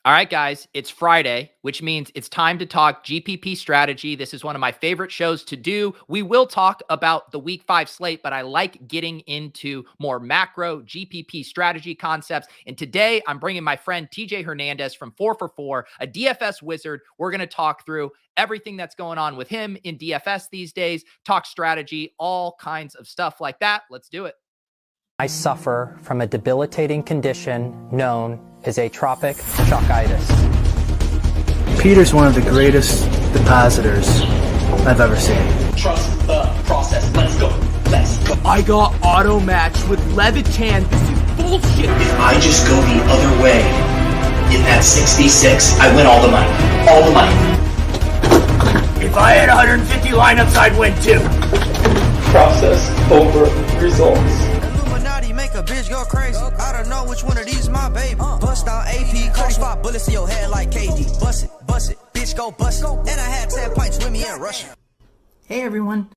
All right, guys, it's Friday, which means it's time to talk GPP strategy. This is one of my favorite shows to do. We will talk about the week 5 slate, but I like getting into more macro GPP strategy concepts. And today I'm bringing my friend TJ Hernandez from 4 for 4, a DFS wizard. We're going to talk through everything that's going on with him in DFS these days, talk strategy, all kinds of stuff like that. Let's do it. I suffer from a debilitating condition known as atropic shockitis. Peter's one of the greatest depositors I've ever seen. Trust the process. Let's go. Let's go. I got auto matched with Levitan. This is bullshit. If I just go the other way in that 66, I win all the money. All the money. If I had 150 lineups, I'd win too. Process over results. Make a bitch go crazy. I don't know which one of these my baby. Bust down AP, cold spot bullets in your head like KD. Bust it, bitch go bust it. And I had 10 pints with me in Russia. Hey everyone.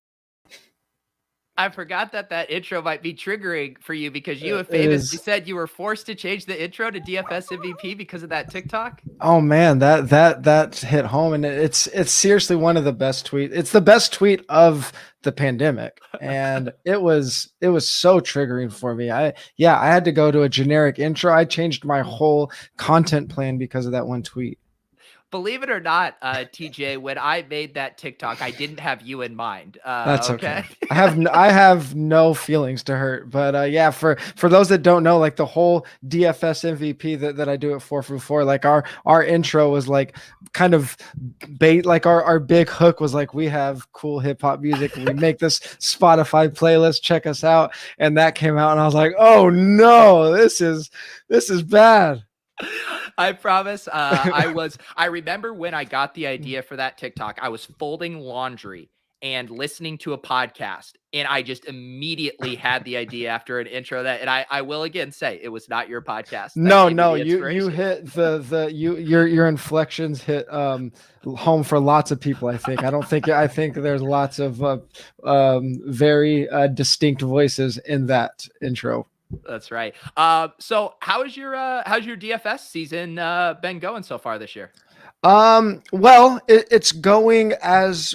I forgot that intro might be triggering for you because you have famously said you were forced to change the intro to DFS MVP because of that TikTok. Oh man, that hit home, and it's seriously one of the best tweets. It's the best tweet of the pandemic, and it was so triggering for me. I had to go to a generic intro. I changed my whole content plan because of that one tweet. Believe it or not, TJ, when I made that TikTok, I didn't have you in mind. That's okay. I have no feelings to hurt, but for those that don't know, like the whole DFS MVP that I do at 4 for 4, like our intro was like kind of bait, like our big hook was like, we have cool hip hop music and we make this Spotify playlist, check us out. And that came out and I was like, oh no, this is bad. I promise. I remember when I got the idea for that TikTok, I was folding laundry and listening to a podcast, and I just immediately had the idea after an intro that, and I will again say it was not your podcast. No, you hit your inflections hit home for lots of people. I think there's lots of very distinct voices in that intro. That's right. So how's your DFS season been going so far this year? Well, it's going as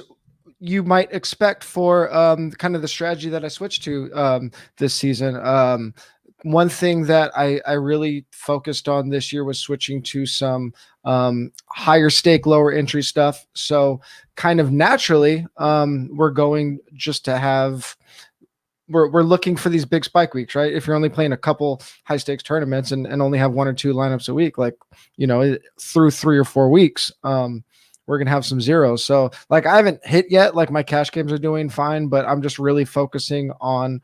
you might expect for kind of the strategy that I switched to this season. One thing that I really focused on this year was switching to some higher stake, lower entry stuff. So kind of naturally, we're going just to have. We're looking for these big spike weeks, right? If you're only playing a couple high stakes tournaments and only have 1 or 2 lineups a week, like, through 3 or 4 weeks, we're going to have some zeros. So like, I haven't hit yet, like my cash games are doing fine, but I'm just really focusing on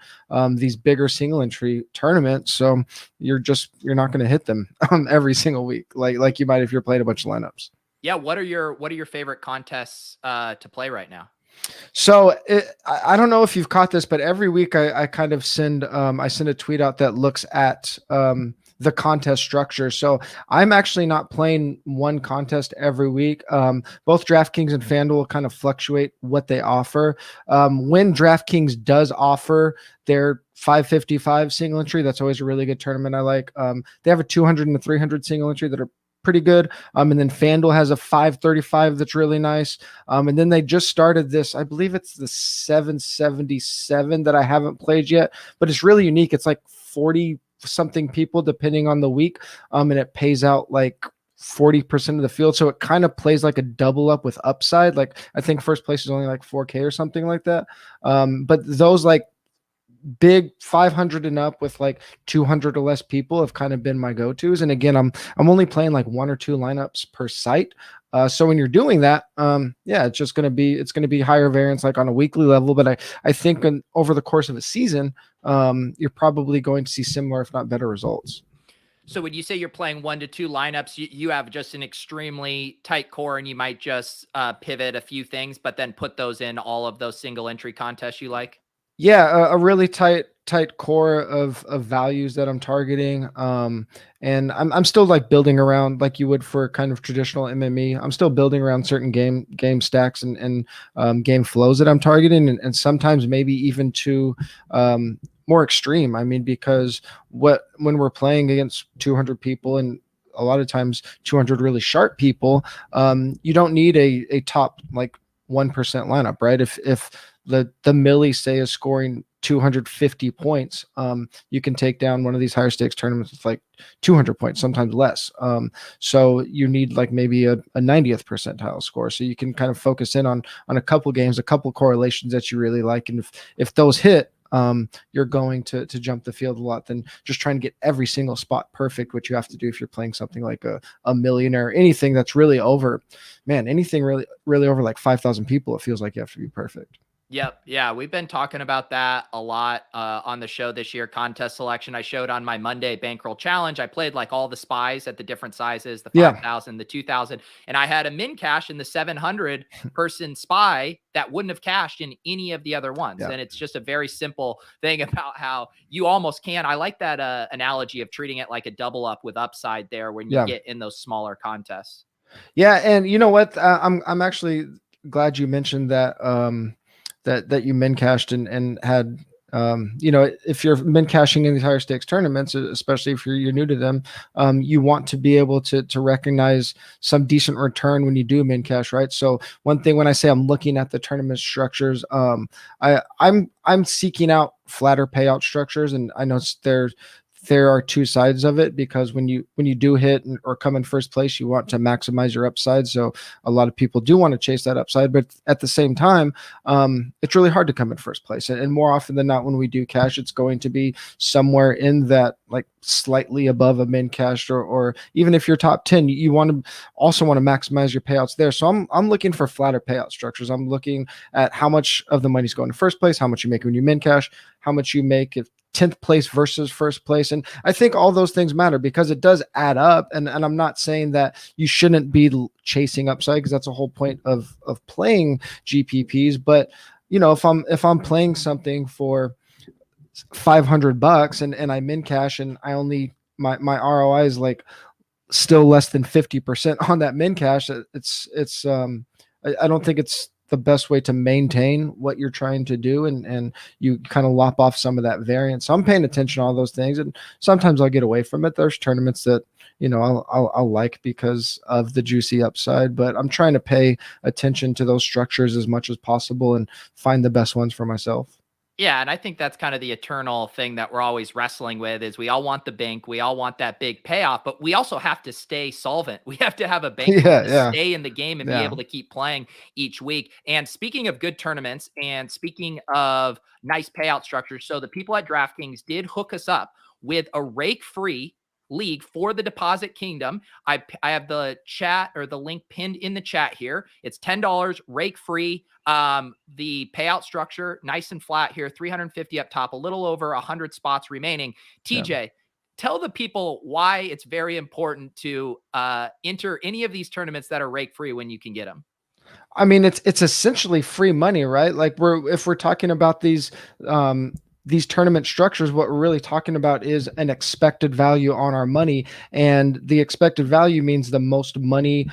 these bigger single entry tournaments. So you're not going to hit them every single week, like you might if you're playing a bunch of lineups. Yeah. What are your favorite contests to play right now? So I don't know if you've caught this, but every week I kind of send a tweet out that looks at the contest structure. So I'm actually not playing one contest every week. Both DraftKings and FanDuel kind of fluctuate what they offer. When DraftKings does offer their 555 single entry, that's always a really good tournament. I like. They have a 200 and a 300 single entry that are pretty good. And then FanDuel has a 535 that's really nice. And then they just started this, I believe it's the 777 that I haven't played yet, but it's really unique. It's like 40 something people depending on the week. And it pays out like 40% of the field. So it kind of plays like a double up with upside. Like I think first place is only like 4K or something like that. But those like big 500 and up with like 200 or less people have kind of been my go-tos. And again, I'm only playing like 1 or 2 lineups per site. So when you're doing that, it's going to be higher variance like on a weekly level. But I think over the course of a season, you're probably going to see similar, if not better results. So when you say you're playing 1 to 2 lineups, you have just an extremely tight core and you might just pivot a few things, but then put those in all of those single entry contests you like? Yeah, a really tight core of values that I'm targeting. And I'm still like building around like you would for kind of traditional MME. I'm still building around certain game stacks and game flows that I'm targeting, and sometimes maybe even to more extreme. I mean, because when we're playing against 200 people and a lot of times 200 really sharp people, you don't need a top like 1% lineup, right? If the Millie say is scoring 250 points, you can take down one of these higher stakes tournaments with like 200 points, sometimes less. So you need like maybe a 90th percentile score. So you can kind of focus in on a couple games, a couple correlations that you really like. And if those hit, you're going to jump the field a lot than just trying to get every single spot perfect, which you have to do if you're playing something like a millionaire, anything that's really over, anything really over like 5,000 people, it feels like you have to be perfect. Yep. Yeah. We've been talking about that a lot on the show this year. Contest selection I showed on my Monday bankroll challenge. I played like all the spies at the different sizes, the 5,000, the 2,000, and I had a min cash in the 700 person spy that wouldn't have cashed in any of the other ones. Yeah. And it's just a very simple thing about how you almost can. I like that analogy of treating it like a double up with upside there when you get in those smaller contests. Yeah. And you know what? I'm actually glad you mentioned that. That you min cashed and had, if you're min cashing in these higher stakes tournaments, especially if you're new to them, you want to be able to recognize some decent return when you do min cash, right? So one thing when I say I'm looking at the tournament structures, I'm seeking out flatter payout structures, and I know there are two sides of it, because when you do hit or come in first place, you want to maximize your upside. So a lot of people do want to chase that upside, but at the same time, it's really hard to come in first place. And more often than not, when we do cash, it's going to be somewhere in that like slightly above a min cash, or even if you're top 10, you also want to maximize your payouts there. So I'm looking for flatter payout structures. I'm looking at how much of the money's going to first place, how much you make when you min cash, how much you make if 10th place versus first place. And I think all those things matter because it does add up. And I'm not saying that you shouldn't be chasing upside, because that's a whole point of playing GPPs. But if I'm playing something for $500 and I min cash and I only, my ROI is like still less than 50% on that min cash, I don't think it's the best way to maintain what you're trying to do, and you kind of lop off some of that variance. So I'm paying attention to all those things, and sometimes I'll get away from it. There's tournaments that I'll like because of the juicy upside, but I'm trying to pay attention to those structures as much as possible and find the best ones for myself. Yeah, and I think that's kind of the eternal thing that we're always wrestling with, is we all want the bank, we all want that big payoff, but we also have to stay solvent. We have to have a bank to stay in the game and be able to keep playing each week. And speaking of good tournaments and speaking of nice payout structures, so the people at DraftKings did hook us up with a rake-free league for the Deposit Kingdom. I have the chat or the link pinned in the chat here. It's $10 rake free. The payout structure nice and flat here, 350 up top, a little over 100 spots remaining. TJ, tell the people why it's very important to enter any of these tournaments that are rake free when you can get them. I mean, it's essentially free money, right? Like if we're talking about these tournament structures, what we're really talking about is an expected value on our money. And the expected value means the most money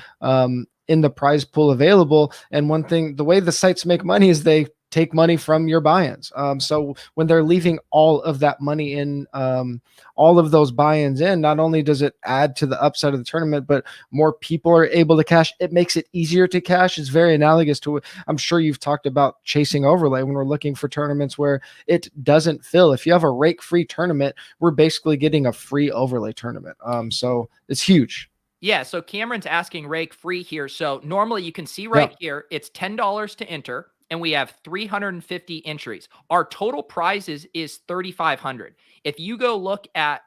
in the prize pool available. And one thing, the way the sites make money is they take money from your buy-ins. So when they're leaving all of that money in, all of those buy-ins in, not only does it add to the upside of the tournament, but more people are able to cash. It makes it easier to cash. It's very analogous to, I'm sure you've talked about chasing overlay when we're looking for tournaments where it doesn't fill. If you have a rake-free tournament, we're basically getting a free overlay tournament. So it's huge. Yeah, so Cameron's asking rake free here. So normally you can see right here, it's $10 to enter, and we have 350 entries. Our total prizes is 3,500. If you go look at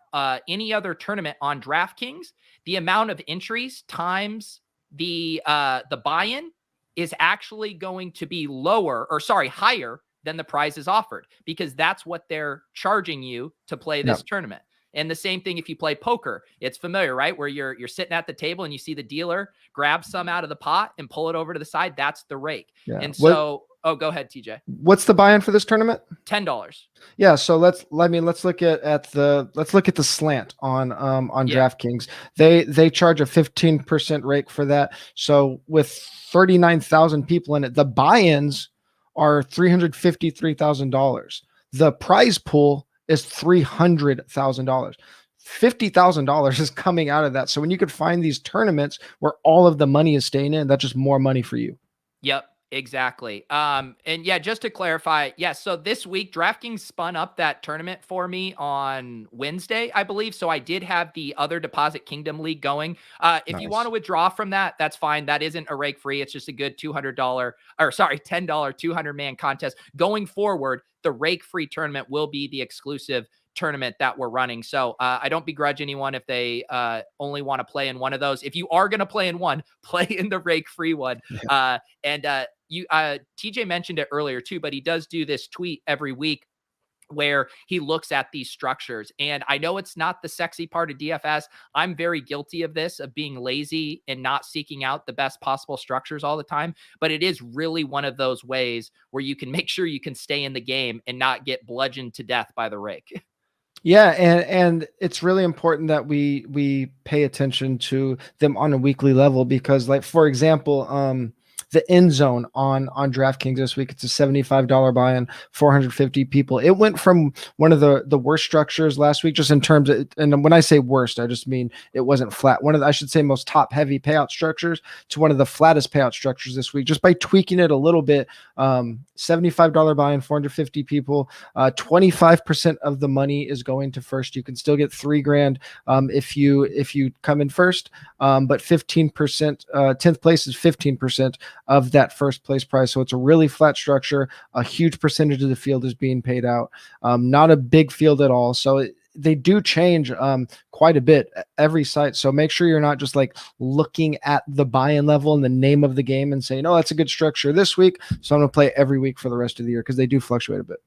any other tournament on DraftKings, the amount of entries times the buy-in is actually going to be higher than the prizes offered, because that's what they're charging you to play this tournament. And the same thing if you play poker, it's familiar, right? Where you're sitting at the table and you see the dealer grab some out of the pot and pull it over to the side. That's the rake. Yeah. And so, go ahead, TJ. What's the buy-in for this tournament? $10. Yeah. So let's look at the slant on DraftKings. They charge a 15% rake for that. So with 39,000 people in it, the buy-ins are $353,000. The prize pool is $300,000. $50,000 is coming out of that. So when you could find these tournaments where all of the money is staying in, that's just more money for you. Yep, exactly. And yeah, just to clarify, so this week DraftKings spun up that tournament for me on Wednesday, I believe. So I did have the other Deposit Kingdom League going. If you want to withdraw from that, that's fine. That isn't a rake free. It's just a good $10 200-man contest. Going forward, the rake free tournament will be the exclusive tournament that we're running. So I don't begrudge anyone if they only want to play in one of those. If you are going to play in one, play in the rake free one. TJ mentioned it earlier too, but he does do this tweet every week where he looks at these structures. And I know it's not the sexy part of DFS. I'm very guilty of this, of being lazy and not seeking out the best possible structures all the time. But it is really one of those ways where you can make sure you can stay in the game and not get bludgeoned to death by the rake. Yeah, and it's really important that we pay attention to them on a weekly level, because, like, for example, the end zone on DraftKings this week, it's a $75 buy-in, 450 people. It went from one of the worst structures last week, just in terms of, and when I say worst, I just mean it wasn't flat. One of the, I should say, most top heavy payout structures to one of the flattest payout structures this week, just by tweaking it a little bit. $75 buy-in, 450 people. 25% of the money is going to first. You can still get $3,000 if you come in first, but 15%, 10th place is 15% of that first place prize. So it's a really flat structure. A huge percentage of the field is being paid out. Not a big field at all. So they do change quite a bit every site. So make sure you're not just like looking at the buy-in level and the name of the game and saying, oh, that's a good structure this week, so I'm going to play every week for the rest of the year, because they do fluctuate a bit.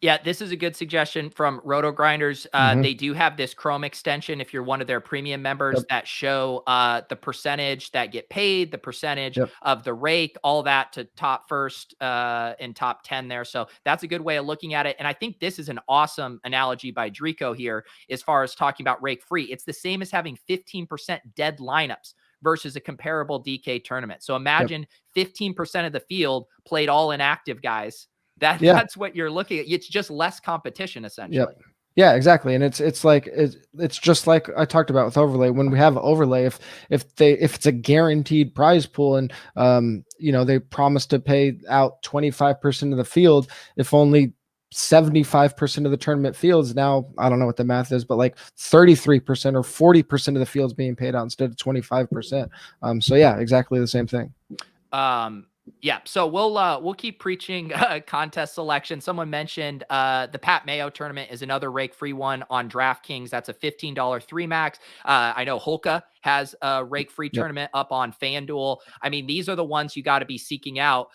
Yeah, this is a good suggestion from Roto Grinders. They do have this Chrome extension if you're one of their premium members that show the percentage that get paid, the percentage of the rake, all that to top first and top 10 there. So that's a good way of looking at it. And I think this is an awesome analogy by Drico here as far as talking about rake free. It's the same as having 15% dead lineups versus a comparable DK tournament. So imagine 15% of the field played all inactive guys. That's what you're looking at. It's just less competition, essentially. Yeah, exactly. And it's just like I talked about with overlay. When we have overlay, if it's a guaranteed prize pool and they promise to pay out 25% of the field, if only 75% of the tournament fields, now I don't know what the math is, but like 33% or 40% of the fields being paid out instead of 25%. So yeah, exactly the same thing. Yeah, so we'll keep preaching contest selection. Someone mentioned the Pat Mayo tournament is another rake free one on DraftKings. That's a $15 three max. I know Holka has a rake free tournament up on FanDuel. I mean, these are the ones you got to be seeking out.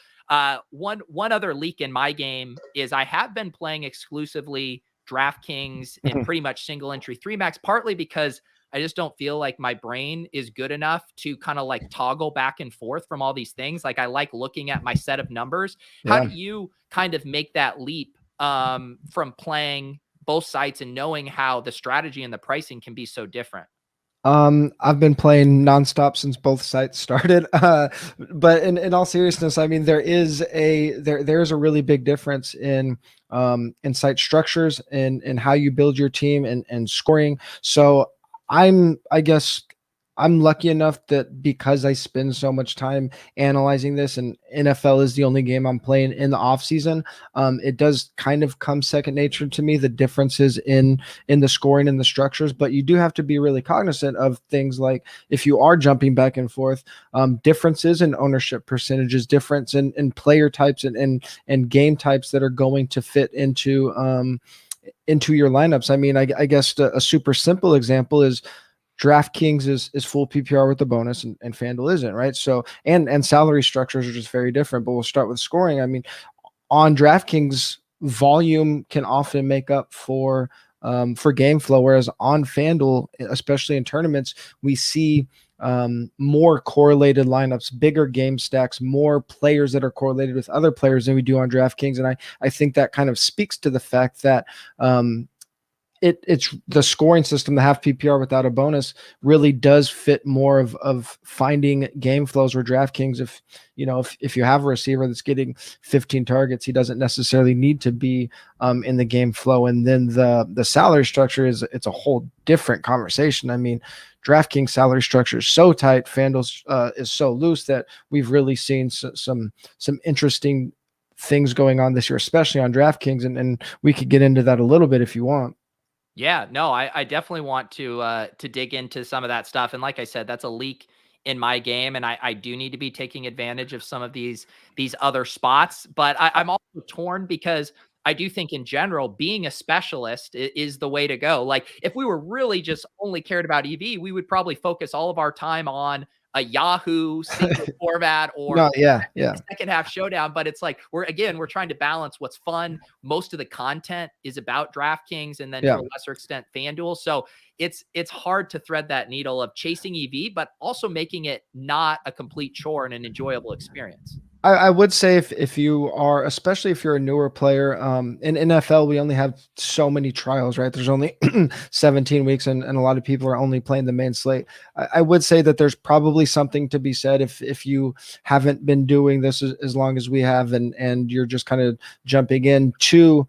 One other leak in my game is I have been playing exclusively DraftKings and pretty much single entry three max, partly because I just don't feel like my brain is good enough to kind of like toggle back and forth from all these things. Like I like looking at my set of numbers. How do you kind of make that leap from playing both sites and knowing how the strategy and the pricing can be so different? I've been playing nonstop since both sites started. But in all seriousness, I mean, there's a really big difference in site structures and how you build your team and scoring. So I guess I'm lucky enough that because I spend so much time analyzing this, and NFL is the only game I'm playing in the off season, it does kind of come second nature to me, the differences in the scoring and the structures. But you do have to be really cognizant of things like, if you are jumping back and forth, differences in ownership percentages, difference in player types and game types that are going to fit into your lineups. I mean, I guess a super simple example is DraftKings is full PPR with the bonus and FanDuel isn't, right? So and salary structures are just very different. But we'll start with scoring. I mean, on DraftKings, volume can often make up for game flow, whereas on FanDuel, especially in tournaments, we see more correlated lineups, bigger game stacks, more players that are correlated with other players than we do on DraftKings. And I think that kind of speaks to the fact that it's the scoring system, the half PPR without a bonus really does fit more of finding game flows where DraftKings, if you have a receiver that's getting 15 targets, he doesn't necessarily need to be in the game flow. And then the salary structure it's a whole different conversation. I mean, DraftKings salary structure is so tight, FanDuel is so loose that we've really seen some interesting things going on this year, especially on DraftKings, and we could get into that a little bit if you want. Yeah, no, I definitely want to dig into some of that stuff. And like I said, that's a leak in my game, and I do need to be taking advantage of some of these other spots. But I'm also torn because I do think in general, being a specialist is the way to go. Like if we were really just only cared about EV, we would probably focus all of our time on a Yahoo single format or No, yeah. second half showdown. But it's like we're trying to balance what's fun. Most of the content is about DraftKings and then to a lesser extent FanDuel. So it's hard to thread that needle of chasing EV, but also making it not a complete chore and an enjoyable experience. I would say if you are, especially if you're a newer player, in NFL, we only have so many trials, right? There's only 17 weeks and a lot of people are only playing the main slate. I would say that there's probably something to be said if you haven't been doing this as long as we have and you're just kind of jumping in to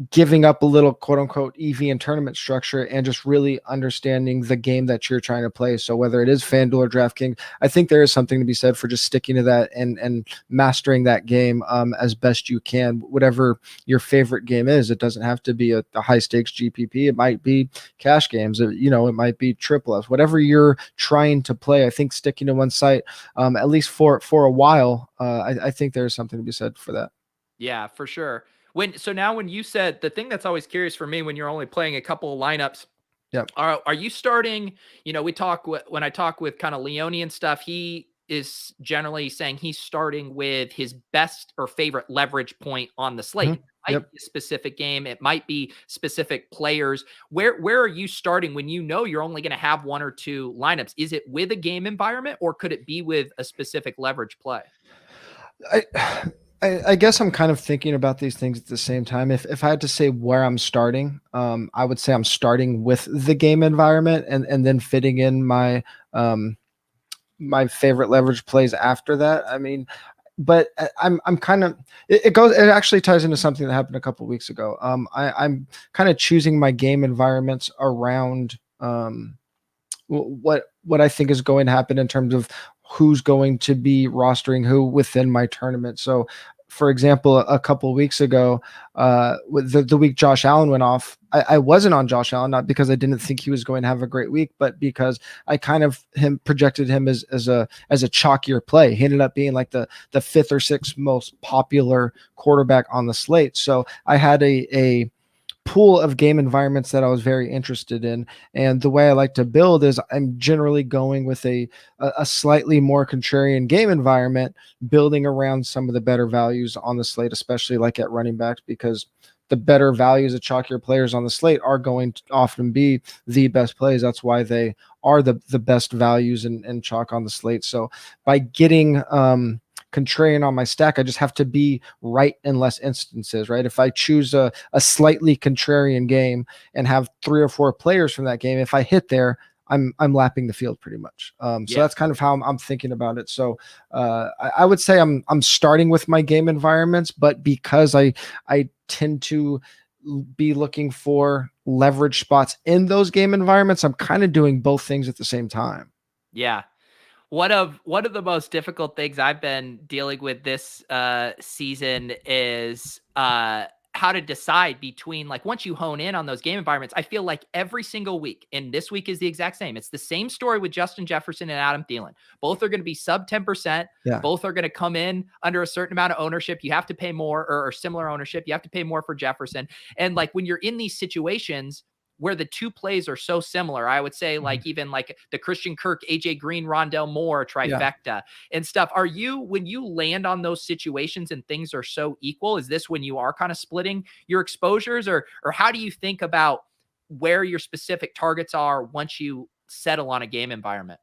giving up a little quote unquote EV and tournament structure and just really understanding the game that you're trying to play. So whether it is FanDuel or DraftKings, I think there is something to be said for just sticking to that and mastering that game as best you can, whatever your favorite game is. It doesn't have to be a high stakes GPP. It might be cash games. It might be triple F, whatever you're trying to play. I think sticking to one site, at least for a while, I think there's something to be said for that. Yeah, for sure. When you said the thing that's always curious for me when you're only playing a couple of lineups, are you starting? When I talk with kind of Leone and stuff, he is generally saying he's starting with his best or favorite leverage point on the slate. Mm-hmm. It might be a specific game, it might be specific players. Where are you starting when you're only going to have one or two lineups? Is it with a game environment or could it be with a specific leverage play? I guess I'm kind of thinking about these things at the same time. If I had to say where I'm starting, I would say I'm starting with the game environment and then fitting in my my favorite leverage plays after that. I mean, but I'm kind of it actually ties into something that happened a couple of weeks ago. I'm kind of choosing my game environments around what I think is going to happen in terms of who's going to be rostering who within my tournament. So for example, a couple of weeks ago, with the week Josh Allen went off, I wasn't on Josh Allen, not because I didn't think he was going to have a great week, but because I kind of projected him as a chalkier play. He ended up being like the fifth or sixth most popular quarterback on the slate. So I had a pool of game environments that I was very interested in. And the way I like to build is I'm generally going with a slightly more contrarian game environment, building around some of the better values on the slate, especially like at running backs, because the better values of chalkier players on the slate are going to often be the best plays. That's why they are the best values in chalk on the slate. So by getting contrarian on my stack, I just have to be right in less instances, right? If I choose a slightly contrarian game and have 3 or 4 players from that game, if I hit there, I'm lapping the field pretty much. So that's kind of how I'm thinking about it. So I would say I'm starting with my game environments, but because I tend to be looking for leverage spots in those game environments, I'm kind of doing both things at the same time. Yeah. One of the most difficult things I've been dealing with this season is how to decide between, like, once you hone in on those game environments, I feel like every single week, and this week is the exact same. It's the same story with Justin Jefferson and Adam Thielen. Both are going to be sub 10%. Yeah. Both are going to come in under a certain amount of ownership. You have to pay more, or similar ownership. You have to pay more for Jefferson. And like when you're in these situations where the two plays are so similar, I would say like even like the Christian Kirk, AJ Green, Rondell Moore trifecta and stuff. Are you, when you land on those situations and things are so equal, is this when you are kind of splitting your exposures, or how do you think about where your specific targets are once you settle on a game environment?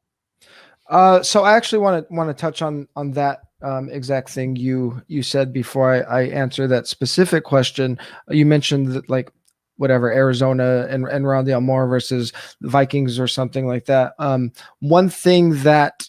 So I actually want to touch on that exact thing you said before I answer that specific question. You mentioned that like whatever, Arizona and Rondale Moore versus Vikings or something like that. One thing that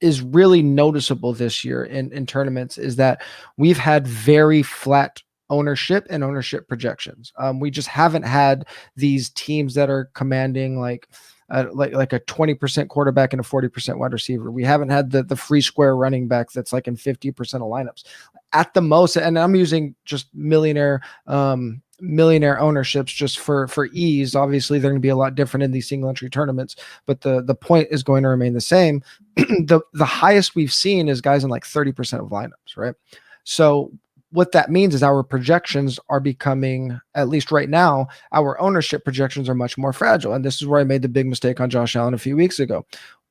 is really noticeable this year in tournaments is that we've had very flat ownership and ownership projections. We just haven't had these teams that are commanding like a 20% quarterback and a 40% wide receiver. We haven't had the free square running back that's like in 50% of lineups at the most. And I'm using just millionaire ownerships just for ease. Obviously they're going to be a lot different in these single entry tournaments, but the point is going to remain the same. The highest we've seen is guys in like 30% of lineups, right? So what that means is our projections are becoming, at least right now, our ownership projections are much more fragile. And this is where I made the big mistake on Josh Allen a few weeks ago.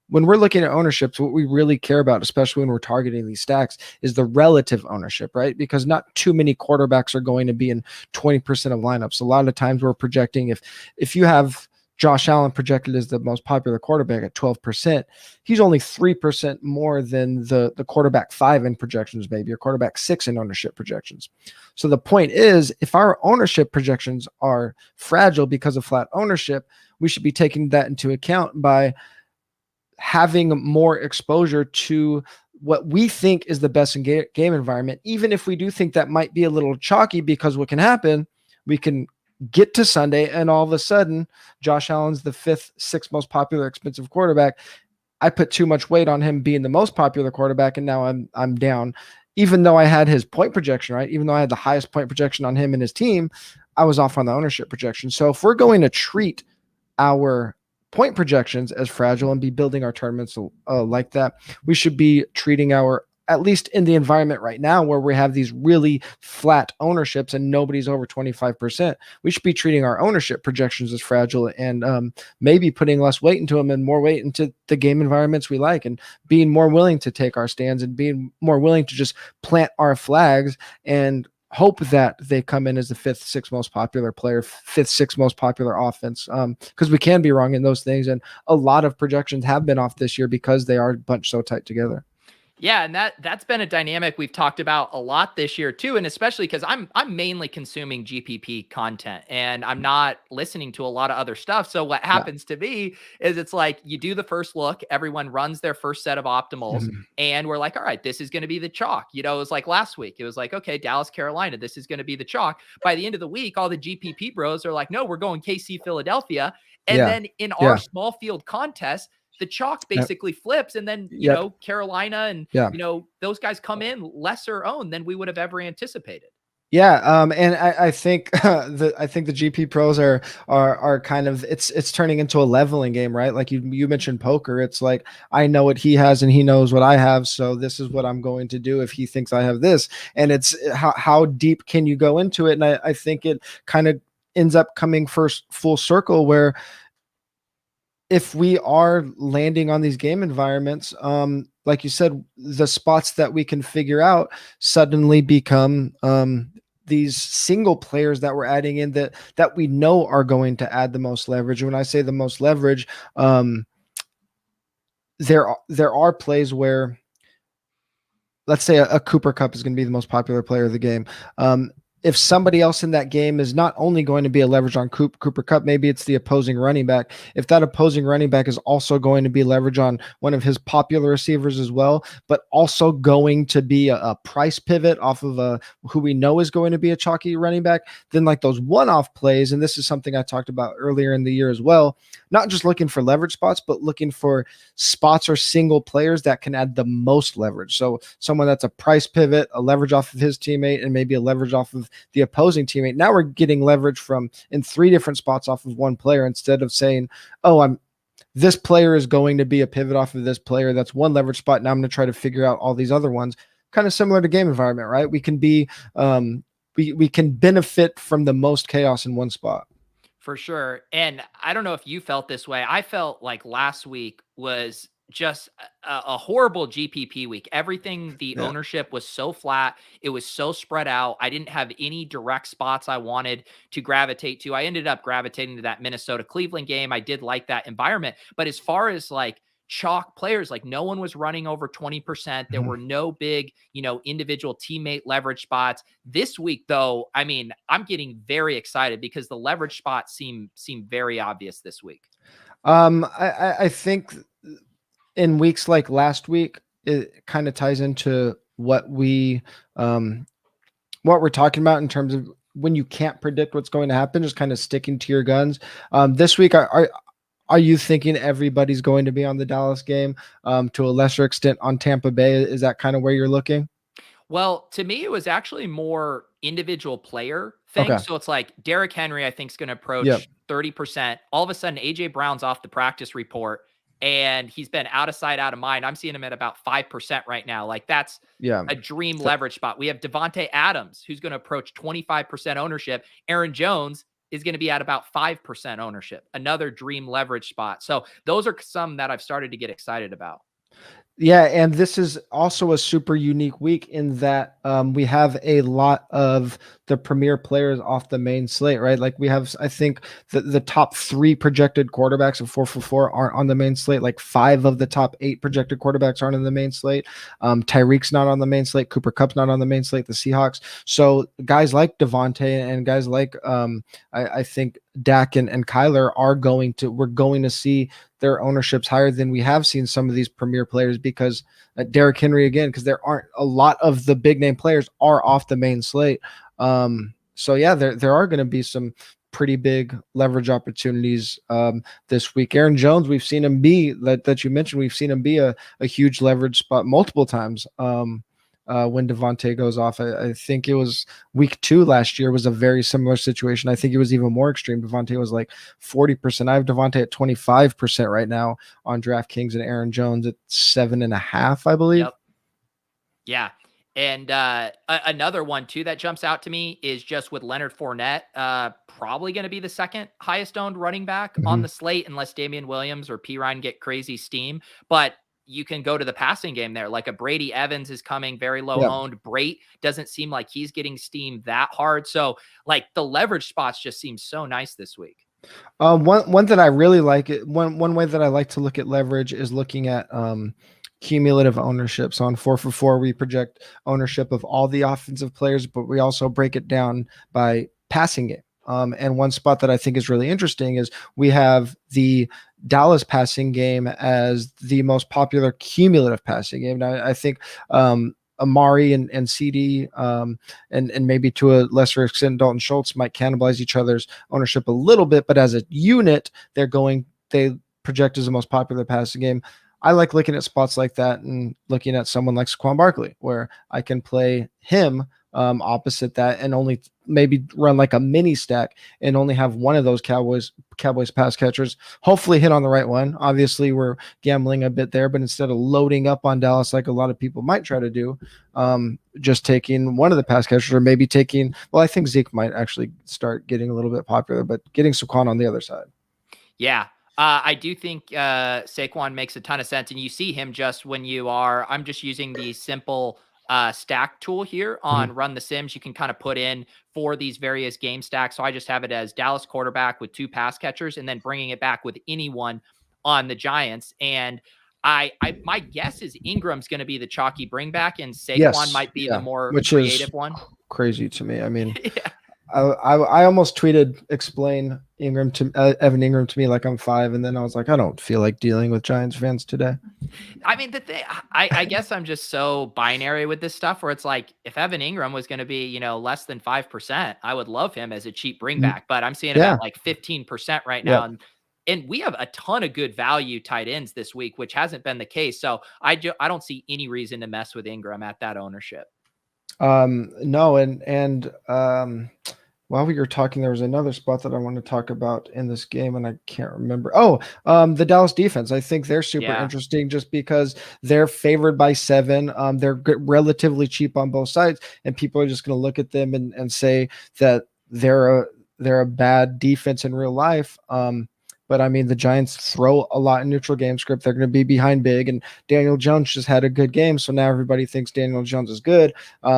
When we're looking at ownerships, what we really care about, especially when we're targeting these stacks, is the relative ownership, right? Because not too many quarterbacks are going to be in 20% of lineups. A lot of times we're projecting if you have Josh Allen projected as the most popular quarterback at 12%, he's only 3% more than the quarterback 5 in projections, maybe, or quarterback 6 in ownership projections. So the point is, if our ownership projections are fragile because of flat ownership, we should be taking that into account by having more exposure to what we think is the best in game environment, even if we do think that might be a little chalky, because what can happen, we can get to Sunday and all of a sudden Josh Allen's the 5th, 6th most popular expensive quarterback. I put too much weight on him being the most popular quarterback, and now I'm down. Even though I had his point projection, right? Even though I had the highest point projection on him and his team, I was off on the ownership projection. So if we're going to treat our point projections as fragile and be building our tournaments like that, we should be treating our, at least in the environment right now where we have these really flat ownerships and nobody's over 25%, we should be treating our ownership projections as fragile and maybe putting less weight into them and more weight into the game environments we like, and being more willing to take our stands and being more willing to just plant our flags and hope that they come in as the 5th, 6th most popular player, 5th, 6th most popular offense. Because we can be wrong in those things. And a lot of projections have been off this year because they are bunched so tight together. Yeah, and that's been a dynamic we've talked about a lot this year too, and especially because I'm mainly consuming GPP content and I'm not listening to a lot of other stuff. So what happens to me is it's like you do the first look, everyone runs their first set of optimals, and we're like, all right, this is going to be the chalk. You know, it was like last week. It was like, okay, Dallas, Carolina, this is going to be the chalk. By the end of the week, all the GPP bros are like, no, we're going KC, Philadelphia, and then in our small field contest, the chalk basically flips, and then you know, Carolina and you know, those guys come in lesser owned than we would have ever anticipated. Yeah, and I think the GP pros are kind of, it's turning into a leveling game, right? Like you mentioned poker. It's like, I know what he has and he knows what I have, so this is what I'm going to do if he thinks I have this. And it's how deep can you go into it? And I think it kind of ends up coming first full circle where if we are landing on these game environments, like you said, the spots that we can figure out suddenly become these single players that we're adding in that we know are going to add the most leverage. When I say the most leverage, there are plays where, let's say a Cooper Kupp is going to be the most popular player of the game. If somebody else in that game is not only going to be a leverage on Cooper Kupp, maybe it's the opposing running back. If that opposing running back is also going to be leverage on one of his popular receivers as well, but also going to be a price pivot off of who we know is going to be a chalky running back, then like those one-off plays, and this is something I talked about earlier in the year as well, not just looking for leverage spots, but looking for spots or single players that can add the most leverage. So someone that's a price pivot, a leverage off of his teammate, and maybe a leverage off of the opposing teammate. Now we're getting leverage from in 3 different spots off of one player, instead of saying, oh, this player is going to be a pivot off of this player. That's one leverage spot. Now I'm going to try to figure out all these other ones. Kind of similar to game environment, right? We can be, we can benefit from the most chaos in one spot. For sure. And I don't know if you felt this way. I felt like last week was just a horrible GPP week. Everything, the ownership was so flat. It was so spread out. I didn't have any direct spots I wanted to gravitate to. I ended up gravitating to that Minnesota Cleveland game. I did like that environment. But as far as like chalk players. Like no one was running over 20%. There were no big, individual teammate leverage spots. This week, though, I mean, I'm getting very excited because the leverage spots seem very obvious this week. I think in weeks like last week, it kind of ties into what we're talking about in terms of when you can't predict what's going to happen, just kind of sticking to your guns. This week, are you thinking everybody's going to be on the Dallas game? To a lesser extent on Tampa Bay, is that kind of where you're looking? Well, to me, it was actually more individual player thing. Okay. So it's like Derrick Henry, I think, is going to approach 30%. All of a sudden, AJ Brown's off the practice report and he's been out of sight, out of mind. I'm seeing him at about 5% right now. Like that's a dream leverage spot. We have Devontae Adams, who's going to approach 25% ownership. Aaron Jones is going to be at about 5% ownership, another dream leverage spot. So those are some that I've started to get excited about. Yeah, and this is also a super unique week in that we have a lot of the premier players off the main slate, right? Like we have, I think, the top 3 projected quarterbacks of 4for4 aren't on the main slate. Like 5 of the top 8 projected quarterbacks aren't on the main slate. Tyreek's not on the main slate. Cooper Kupp's not on the main slate. The Seahawks. So guys like Devontae and guys like I think Dak and Kyler we're going to see their ownerships higher than we have seen some of these premier players because Derrick Henry again, because there aren't a lot of the big name players are off the main slate. So yeah, there are going to be some pretty big leverage opportunities this week. Aaron Jones, we've seen him be that you mentioned, we've seen him be a huge leverage spot multiple times. When Devontae goes off, I think it was week 2 last year was a very similar situation. I think it was even more extreme. Devontae was like 40%. I have Devontae at 25% right now on DraftKings and Aaron Jones at 7.5, I believe. Yep. Yeah. And another one too that jumps out to me is just with Leonard Fournette, probably going to be the second highest owned running back on the slate, unless Damian Williams or Pirine get crazy steam. But you can go to the passing game there. Like a Brady Evans is coming very low owned. Brait doesn't seem like he's getting steamed that hard. So like the leverage spots just seem so nice this week. One that I really like it. One way that I like to look at leverage is looking at cumulative ownership. So on 4for4, we project ownership of all the offensive players, but we also break it down by passing game. And one spot that I think is really interesting is we have the Dallas passing game as the most popular cumulative passing game. Now, I think Amari and CD and maybe to a lesser extent Dalton Schultz might cannibalize each other's ownership a little bit, but as a unit, they project as the most popular passing game. I like looking at spots like that and looking at someone like Saquon Barkley, where I can play him opposite that and only maybe run like a mini stack and only have one of those Cowboys pass catchers, hopefully hit on the right one. Obviously we're gambling a bit there, but instead of loading up on Dallas like a lot of people might try to do, just taking one of the pass catchers, or maybe I think Zeke might actually start getting a little bit popular, but getting Saquon on the other side. Yeah. I do think Saquon makes a ton of sense, and you see him just when I'm just using the simple stack tool here on Run the Sims. You can kind of put in for these various game stacks. So I just have it as Dallas quarterback with 2 pass catchers and then bringing it back with anyone on the Giants. And my guess is Ingram's going to be the chalky bring back and Saquon might be the more creative one. Crazy to me. I mean, I almost tweeted explain Ingram to Evan Ingram to me like I'm 5, and then I was like, I don't feel like dealing with Giants fans today. I mean, the thing, I guess I'm just so binary with this stuff where it's like if Evan Ingram was going to be less than 5%, I would love him as a cheap bring back, but I'm seeing him at like 15% right now. And we have a ton of good value tight ends this week, which hasn't been the case. So I don't see any reason to mess with Ingram at that ownership. No, and while we were talking, there was another spot that I want to talk about in this game, and I can't remember. The Dallas defense. I think they're super interesting just because they're favored by 7. They're relatively cheap on both sides, and people are just going to look at them and say that they're a bad defense in real life. But I mean, the Giants throw a lot in neutral game script. They're going to be behind big, and Daniel Jones just had a good game. So now everybody thinks Daniel Jones is good.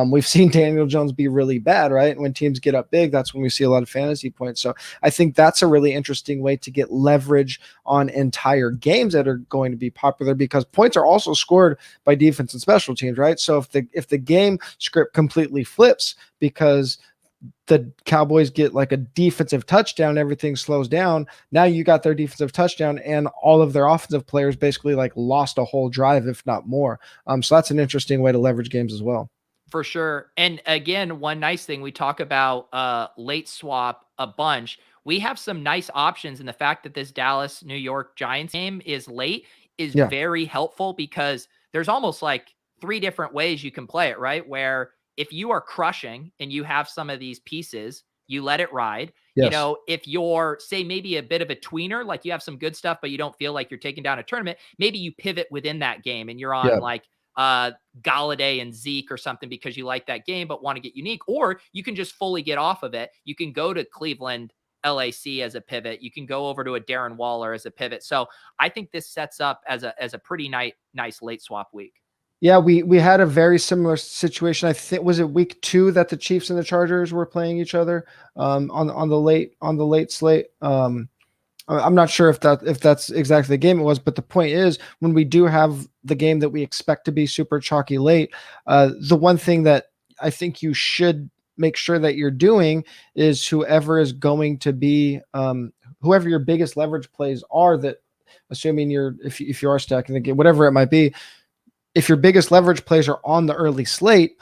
We've seen Daniel Jones be really bad, right? And when teams get up big, that's when we see a lot of fantasy points. So I think that's a really interesting way to get leverage on entire games that are going to be popular, because points are also scored by defense and special teams, right? So if the game script completely flips because the Cowboys get like a defensive touchdown, everything slows down. Now you got their defensive touchdown and all of their offensive players basically like lost a whole drive, if not more. So that's an interesting way to leverage games as well. For sure. And again, one nice thing, we talk about late swap a bunch. We have some nice options, and the fact that this Dallas New York Giants game is late is very helpful, because there's almost like 3 different ways you can play it, right? Where if you are crushing and you have some of these pieces, you let it ride. Yes. You know, if you're, say, maybe a bit of a tweener, like you have some good stuff, but you don't feel like you're taking down a tournament, maybe you pivot within that game and you're on like Galladay and Zeke or something because you like that game but want to get unique. Or you can just fully get off of it. You can go to Cleveland LAC as a pivot. You can go over to a Darren Waller as a pivot. So I think this sets up as a pretty nice late swap week. Yeah, we had a very similar situation. I think, was it week 2 that the Chiefs and the Chargers were playing each other on the late slate. I'm not sure if that's exactly the game it was, but the point is, when we do have the game that we expect to be super chalky late, the one thing that I think you should make sure that you're doing is whoever is going to be whoever your biggest leverage plays are, that assuming if you are stacking the game, whatever it might be. If your biggest leverage plays are on the early slate,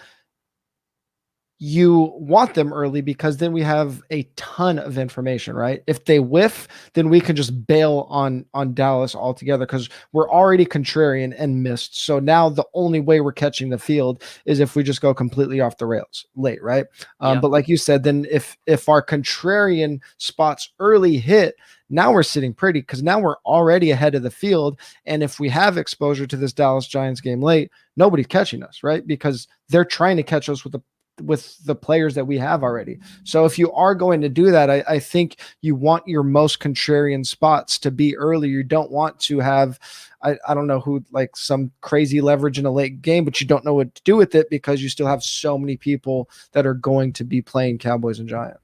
you want them early, because then we have a ton of information, right? If they whiff, then we can just bail on Dallas altogether, because we're already contrarian and missed. So now the only way we're catching the field is if we just go completely off the rails late, right? But like you said, then if our contrarian spots early hit, now we're sitting pretty, because now we're already ahead of the field. And if we have exposure to this Dallas Giants game late, nobody's catching us, right? Because they're trying to catch us with the players that we have already. So if you are going to do that, I think you want your most contrarian spots to be early. You don't want to have, I don't know who, like some crazy leverage in a late game, but you don't know what to do with it because you still have so many people that are going to be playing Cowboys and Giants.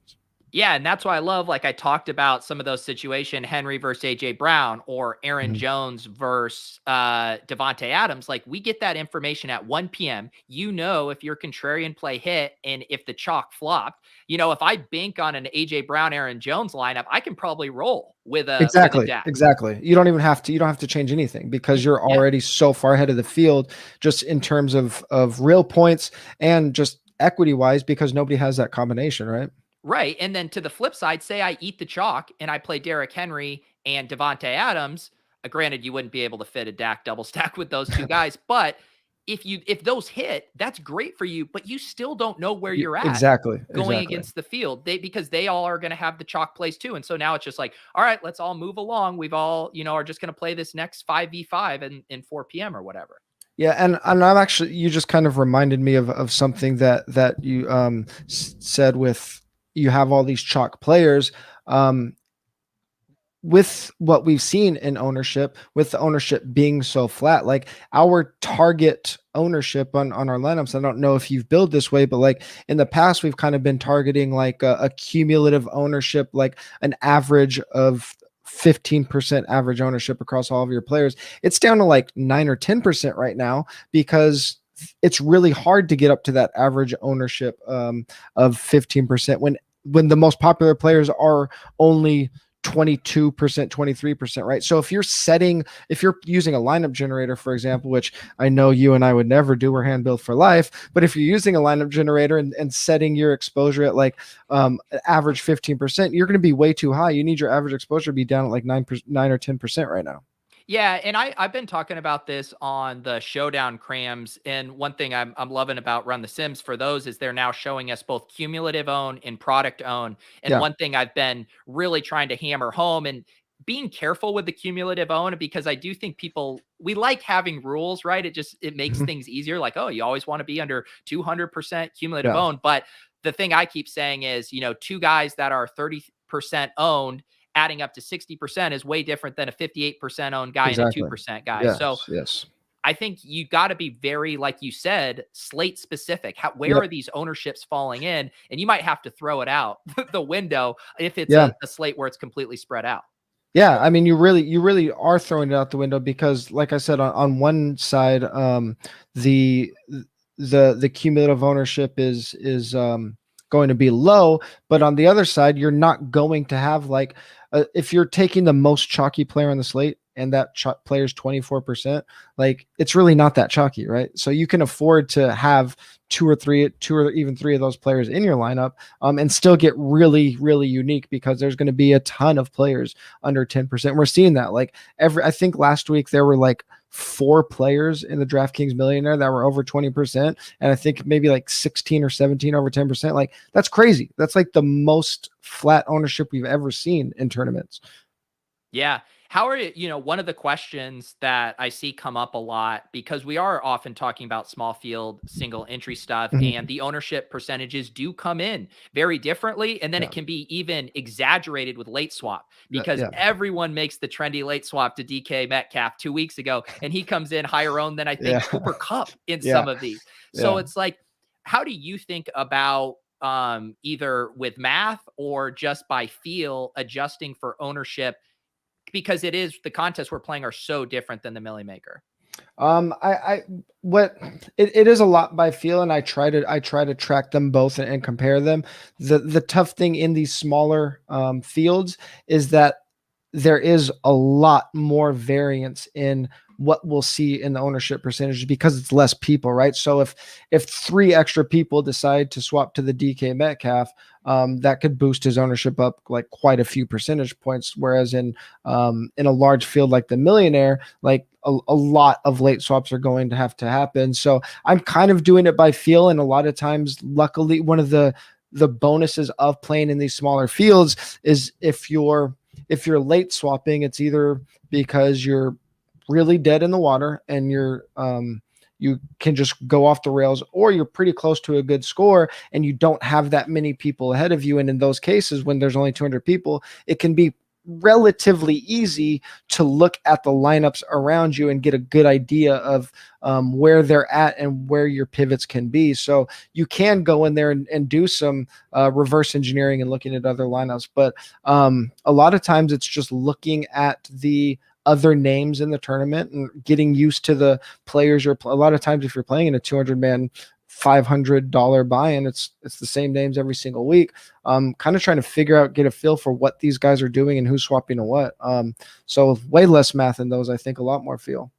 Yeah, and that's why I love, like I talked about some of those situations, Henry versus A.J. Brown or Aaron Jones versus Devontae Adams. Like, we get that information at 1 p.m. You know, if your contrarian play hit and if the chalk flopped, you know, if I bank on an A.J. Brown, Aaron Jones lineup, I can probably roll with a Exactly. You don't have to change anything, because you're already so far ahead of the field, just in terms of real points and just equity wise, because nobody has that combination, right? Right. And then to the flip side, say I eat the chalk and I play Derrick Henry and Devontae Adams. Granted, you wouldn't be able to fit a Dak double stack with those two guys, but if those hit, that's great for you, but you still don't know where you're at going against the field, because they all are going to have the chalk plays too. And so now it's just like, all right, let's all move along. We've all, are just going to play this next 5v5 in 4 p.m. or whatever. Yeah, and I'm actually, you just kind of reminded me of something that you said with, you have all these chalk players, with what we've seen in ownership, with the ownership being so flat, like our target ownership on our lineups. I don't know if you've built this way, but like in the past, we've kind of been targeting like a cumulative ownership, like an average of 15% average ownership across all of your players. It's down to like 9 or 10% right now, because it's really hard to get up to that average ownership of 15% when the most popular players are only 22%, 23%, right? So if you're using a lineup generator, for example, which I know you and I would never do, we're hand built for life, but if you're using a lineup generator and setting your exposure at like average 15%, you're going to be way too high. You need your average exposure to be down at like 9 or 10% right now. Yeah, and I've been talking about this on the Showdown Crams, and one thing I'm loving about Run the Sims for those is they're now showing us both cumulative own and product own. And one thing I've been really trying to hammer home, and being careful with the cumulative own, because I do think we like having rules, right? It makes things easier. Like, oh, you always want to be under 200% cumulative own. But the thing I keep saying is, 2 guys that are 30% owned adding up to 60% is way different than a 58% owned guy Exactly. and a 2% guy. Yes, So yes. I think you got to be very, like you said, slate specific. Where Yep. are these ownerships falling in? And you might have to throw it out the window if it's Yeah. a slate where it's completely spread out. Yeah, I mean, you really are throwing it out the window because, like I said, on one side, the cumulative ownership is going to be low, but on the other side, you're not going to have like if you're taking the most chalky player on the slate and that player's 24%, like it's really not that chalky, right? So you can afford to have two or even three of those players in your lineup, and still get really, really unique because there's going to be a ton of players under 10%. We're seeing that like I think last week there were like 4 players in the DraftKings Millionaire that were over 20%. And I think maybe like 16 or 17 over 10%. Like that's crazy. That's like the most flat ownership we've ever seen in tournaments. Yeah. How are you, one of the questions that I see come up a lot, because we are often talking about small field single entry stuff, and the ownership percentages do come in very differently. And then it can be even exaggerated with late swap because everyone makes the trendy late swap to DK Metcalf 2 weeks ago. And he comes in higher owned than I think Cooper Kupp in some of these. So it's like, how do you think about either with math or just by feel adjusting for ownership? Because it is the contests we're playing are so different than the Millie Maker. It is a lot by feel, and I try to track them both and compare them. The tough thing in these smaller fields is that there is a lot more variance in what we'll see in the ownership percentage because it's less people, right? So if 3 extra people decide to swap to the DK Metcalf, that could boost his ownership up like quite a few percentage points. Whereas in a large field like the Millionaire, like a lot of late swaps are going to have to happen. So I'm kind of doing it by feel, and a lot of times, luckily, one of the bonuses of playing in these smaller fields is if you're late swapping, it's either because you're really dead in the water and you can just go off the rails, or you're pretty close to a good score and you don't have that many people ahead of you. And in those cases, when there's only 200 people, it can be relatively easy to look at the lineups around you and get a good idea of where they're at and where your pivots can be. So you can go in there and do some reverse engineering and looking at other lineups. But a lot of times it's just looking at the other names in the tournament and getting used to the players. A lot of times if you're playing in a 200-man $500 buy-in, it's the same names every single week. Kind of trying to get a feel for what these guys are doing and who's swapping to what. So way less math in those, I think a lot more feel.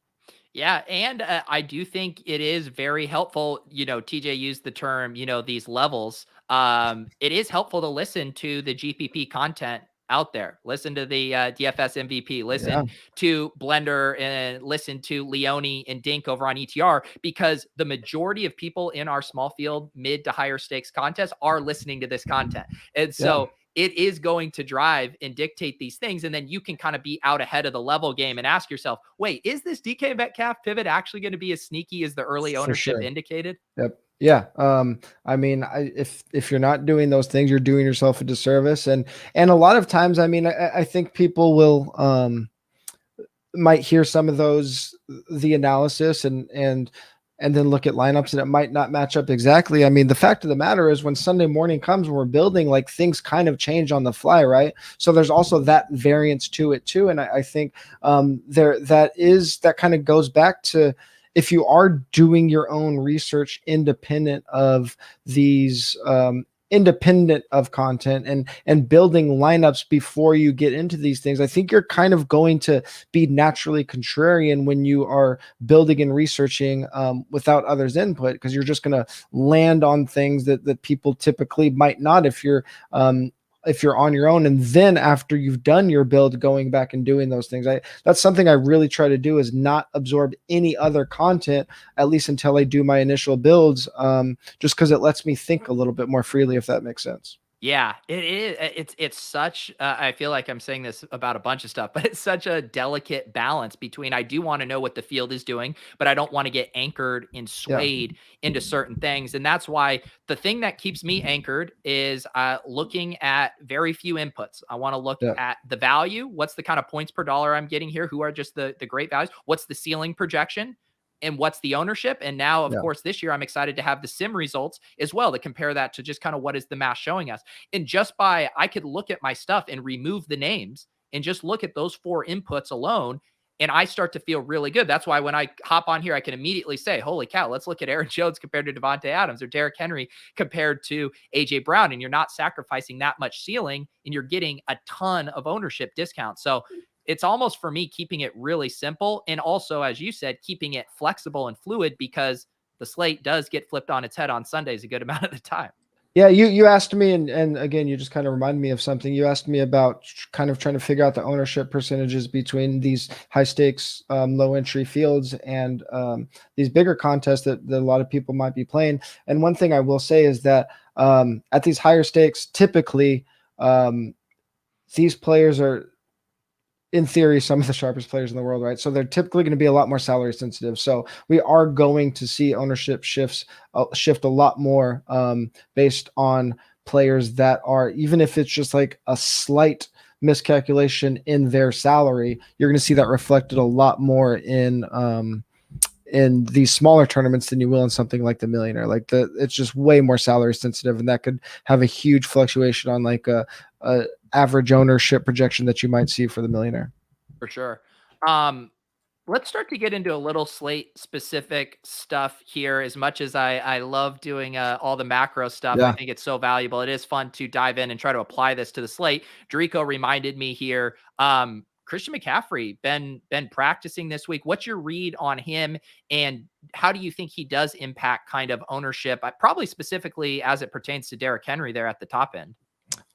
Yeah. And I do think it is very helpful. TJ used the term, these levels. It is helpful to listen to the GPP content out there. Listen to the DFS MVP, listen to Blender, and listen to Leone and Dink over on ETR, because the majority of people in our small field, mid to higher stakes contests are listening to this content. And so it is going to drive and dictate these things. And then you can kind of be out ahead of the level game and ask yourself, wait, is this DK Metcalf pivot actually going to be as sneaky as the early ownership indicated? Yep. Yeah. I mean, if you're not doing those things, you're doing yourself a disservice. And a lot of times, I mean, I think people will, might hear some of the analysis and then look at lineups and it might not match up exactly. I mean, the fact of the matter is when Sunday morning comes, when we're building, like things kind of change on the fly, right? So there's also that variance to it too. And I think that kind of goes back to, if you are doing your own research independent of these, independent of content and building lineups before you get into these things, I think you're kind of going to be naturally contrarian when you are building and researching without others' input, because you're just going to land on things that people typically might not if you're on your own. And then after you've done your build, going back and doing those things, that's something I really try to do, is not absorb any other content, at least until I do my initial builds, just because it lets me think a little bit more freely, if that makes sense. Yeah, it is. It's such. I feel like I'm saying this about a bunch of stuff, but it's such a delicate balance between I do want to know what the field is doing, but I don't want to get anchored and Yeah. swayed into certain things. And that's why the thing that keeps me anchored is looking at very few inputs. I want to look Yeah. at the value. What's the kind of points per dollar I'm getting here? Who are just the great values? What's the ceiling projection? And what's the ownership? And now, of Yeah. course, this year I'm excited to have the sim results as well to compare that to just kind of what is the math showing us. And just by, I could look at my stuff and remove the names and just look at those 4 inputs alone. And I start to feel really good. That's why when I hop on here, I can immediately say, holy cow, let's look at Aaron Jones compared to Devontae Adams or Derrick Henry compared to AJ Brown. And you're not sacrificing that much ceiling and you're getting a ton of ownership discount. So it's almost for me keeping it really simple. And also, as you said, keeping it flexible and fluid because the slate does get flipped on its head on Sundays a good amount of the time. Yeah, you asked me, and again, you just kind of reminded me of something. You asked me about kind of trying to figure out the ownership percentages between these high stakes, low entry fields and these bigger contests that a lot of people might be playing. And one thing I will say is that at these higher stakes, typically these players are, in theory, some of the sharpest players in the world, right? So they're typically going to be a lot more salary sensitive. So we are going to see ownership shift a lot more based on players that are, even if it's just like a slight miscalculation in their salary, you're going to see that reflected a lot more in these smaller tournaments than you will in something like the Millionaire. Like it's just way more salary sensitive, and that could have a huge fluctuation on like a average ownership projection that you might see for the Millionaire. For sure. Let's start to get into a little slate specific stuff here. As much as I love doing all the macro stuff, I think it's so valuable. It is fun to dive in and try to apply this to the slate. Dorico reminded me here, Christian McCaffrey been practicing this week. What's your read on him, and how do you think he does impact kind of ownership, probably specifically as it pertains to Derrick Henry there at the top end?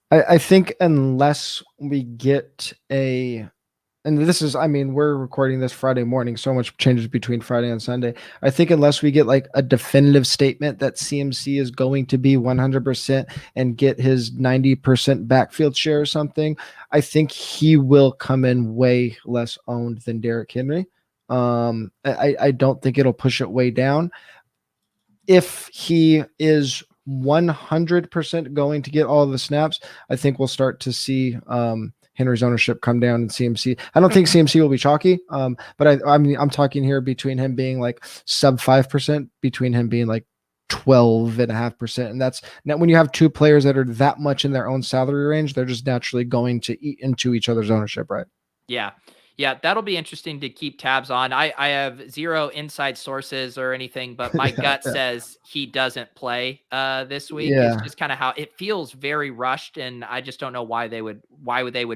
I think unless we get and this is, I mean, we're recording this Friday morning, so much changes between Friday and Sunday. I think unless we get like a definitive statement that CMC is going to be 100% and get his 90% backfield share or something, I think he will come in way less owned than Derrick Henry. I don't think it'll push it way down. If he is 100% going to get all of the snaps, I think we'll start to see Henry's ownership come down in CMC. I don't think CMC will be chalky, but I mean, I'm talking here between him being like sub 5%, between him being like 12.5%. And that's now when you have two players that are that much in their own salary range, they're just naturally going to eat into each other's ownership, right? Yeah. Yeah, that'll be interesting to keep tabs on. I have zero inside sources or anything, but my gut says he doesn't play this week. Yeah. It's just kind of how it feels, very rushed, and I just don't know why they would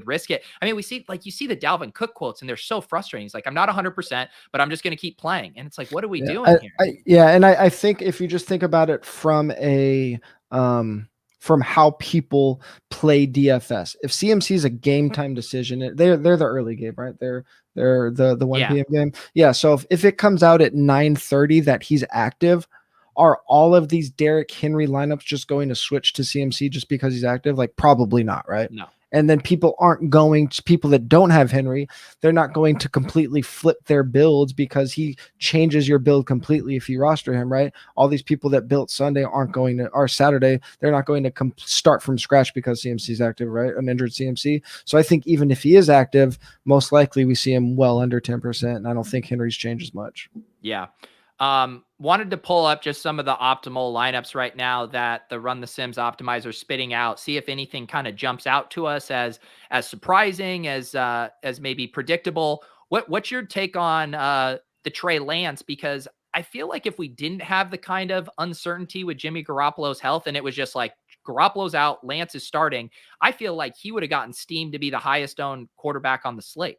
risk it. I mean, we see, like, you see the Dalvin Cook quotes and they're so frustrating. He's like, I'm not 100%, but I'm just going to keep playing. And it's like, what are we doing here? And I think if you just think about it from a from how people play DFS. If CMC is a game time decision, they're the early game, right? They're the 1 p.m. game. Yeah. So if it comes out at 9:30 that he's active, are all of these Derrick Henry lineups just going to switch to CMC just because he's active? Like, probably not, right? No. And then people that don't have Henry, they're not going to completely flip their builds because he changes your build completely if you roster him, right? All these people that built Sunday or Saturday, they're not going to start from scratch because CMC is active, right? An injured CMC. So I think even if he is active, most likely we see him well under 10%. And I don't think Henry's changes much. Yeah. Wanted to pull up just some of the optimal lineups right now that the Run the Sims optimizer is spitting out. See if anything kind of jumps out to us as surprising, as maybe predictable. What's your take on the Trey Lance? Because I feel like if we didn't have the kind of uncertainty with Jimmy Garoppolo's health, and it was just like Garoppolo's out, Lance is starting, I feel like he would have gotten steamed to be the highest owned quarterback on the slate.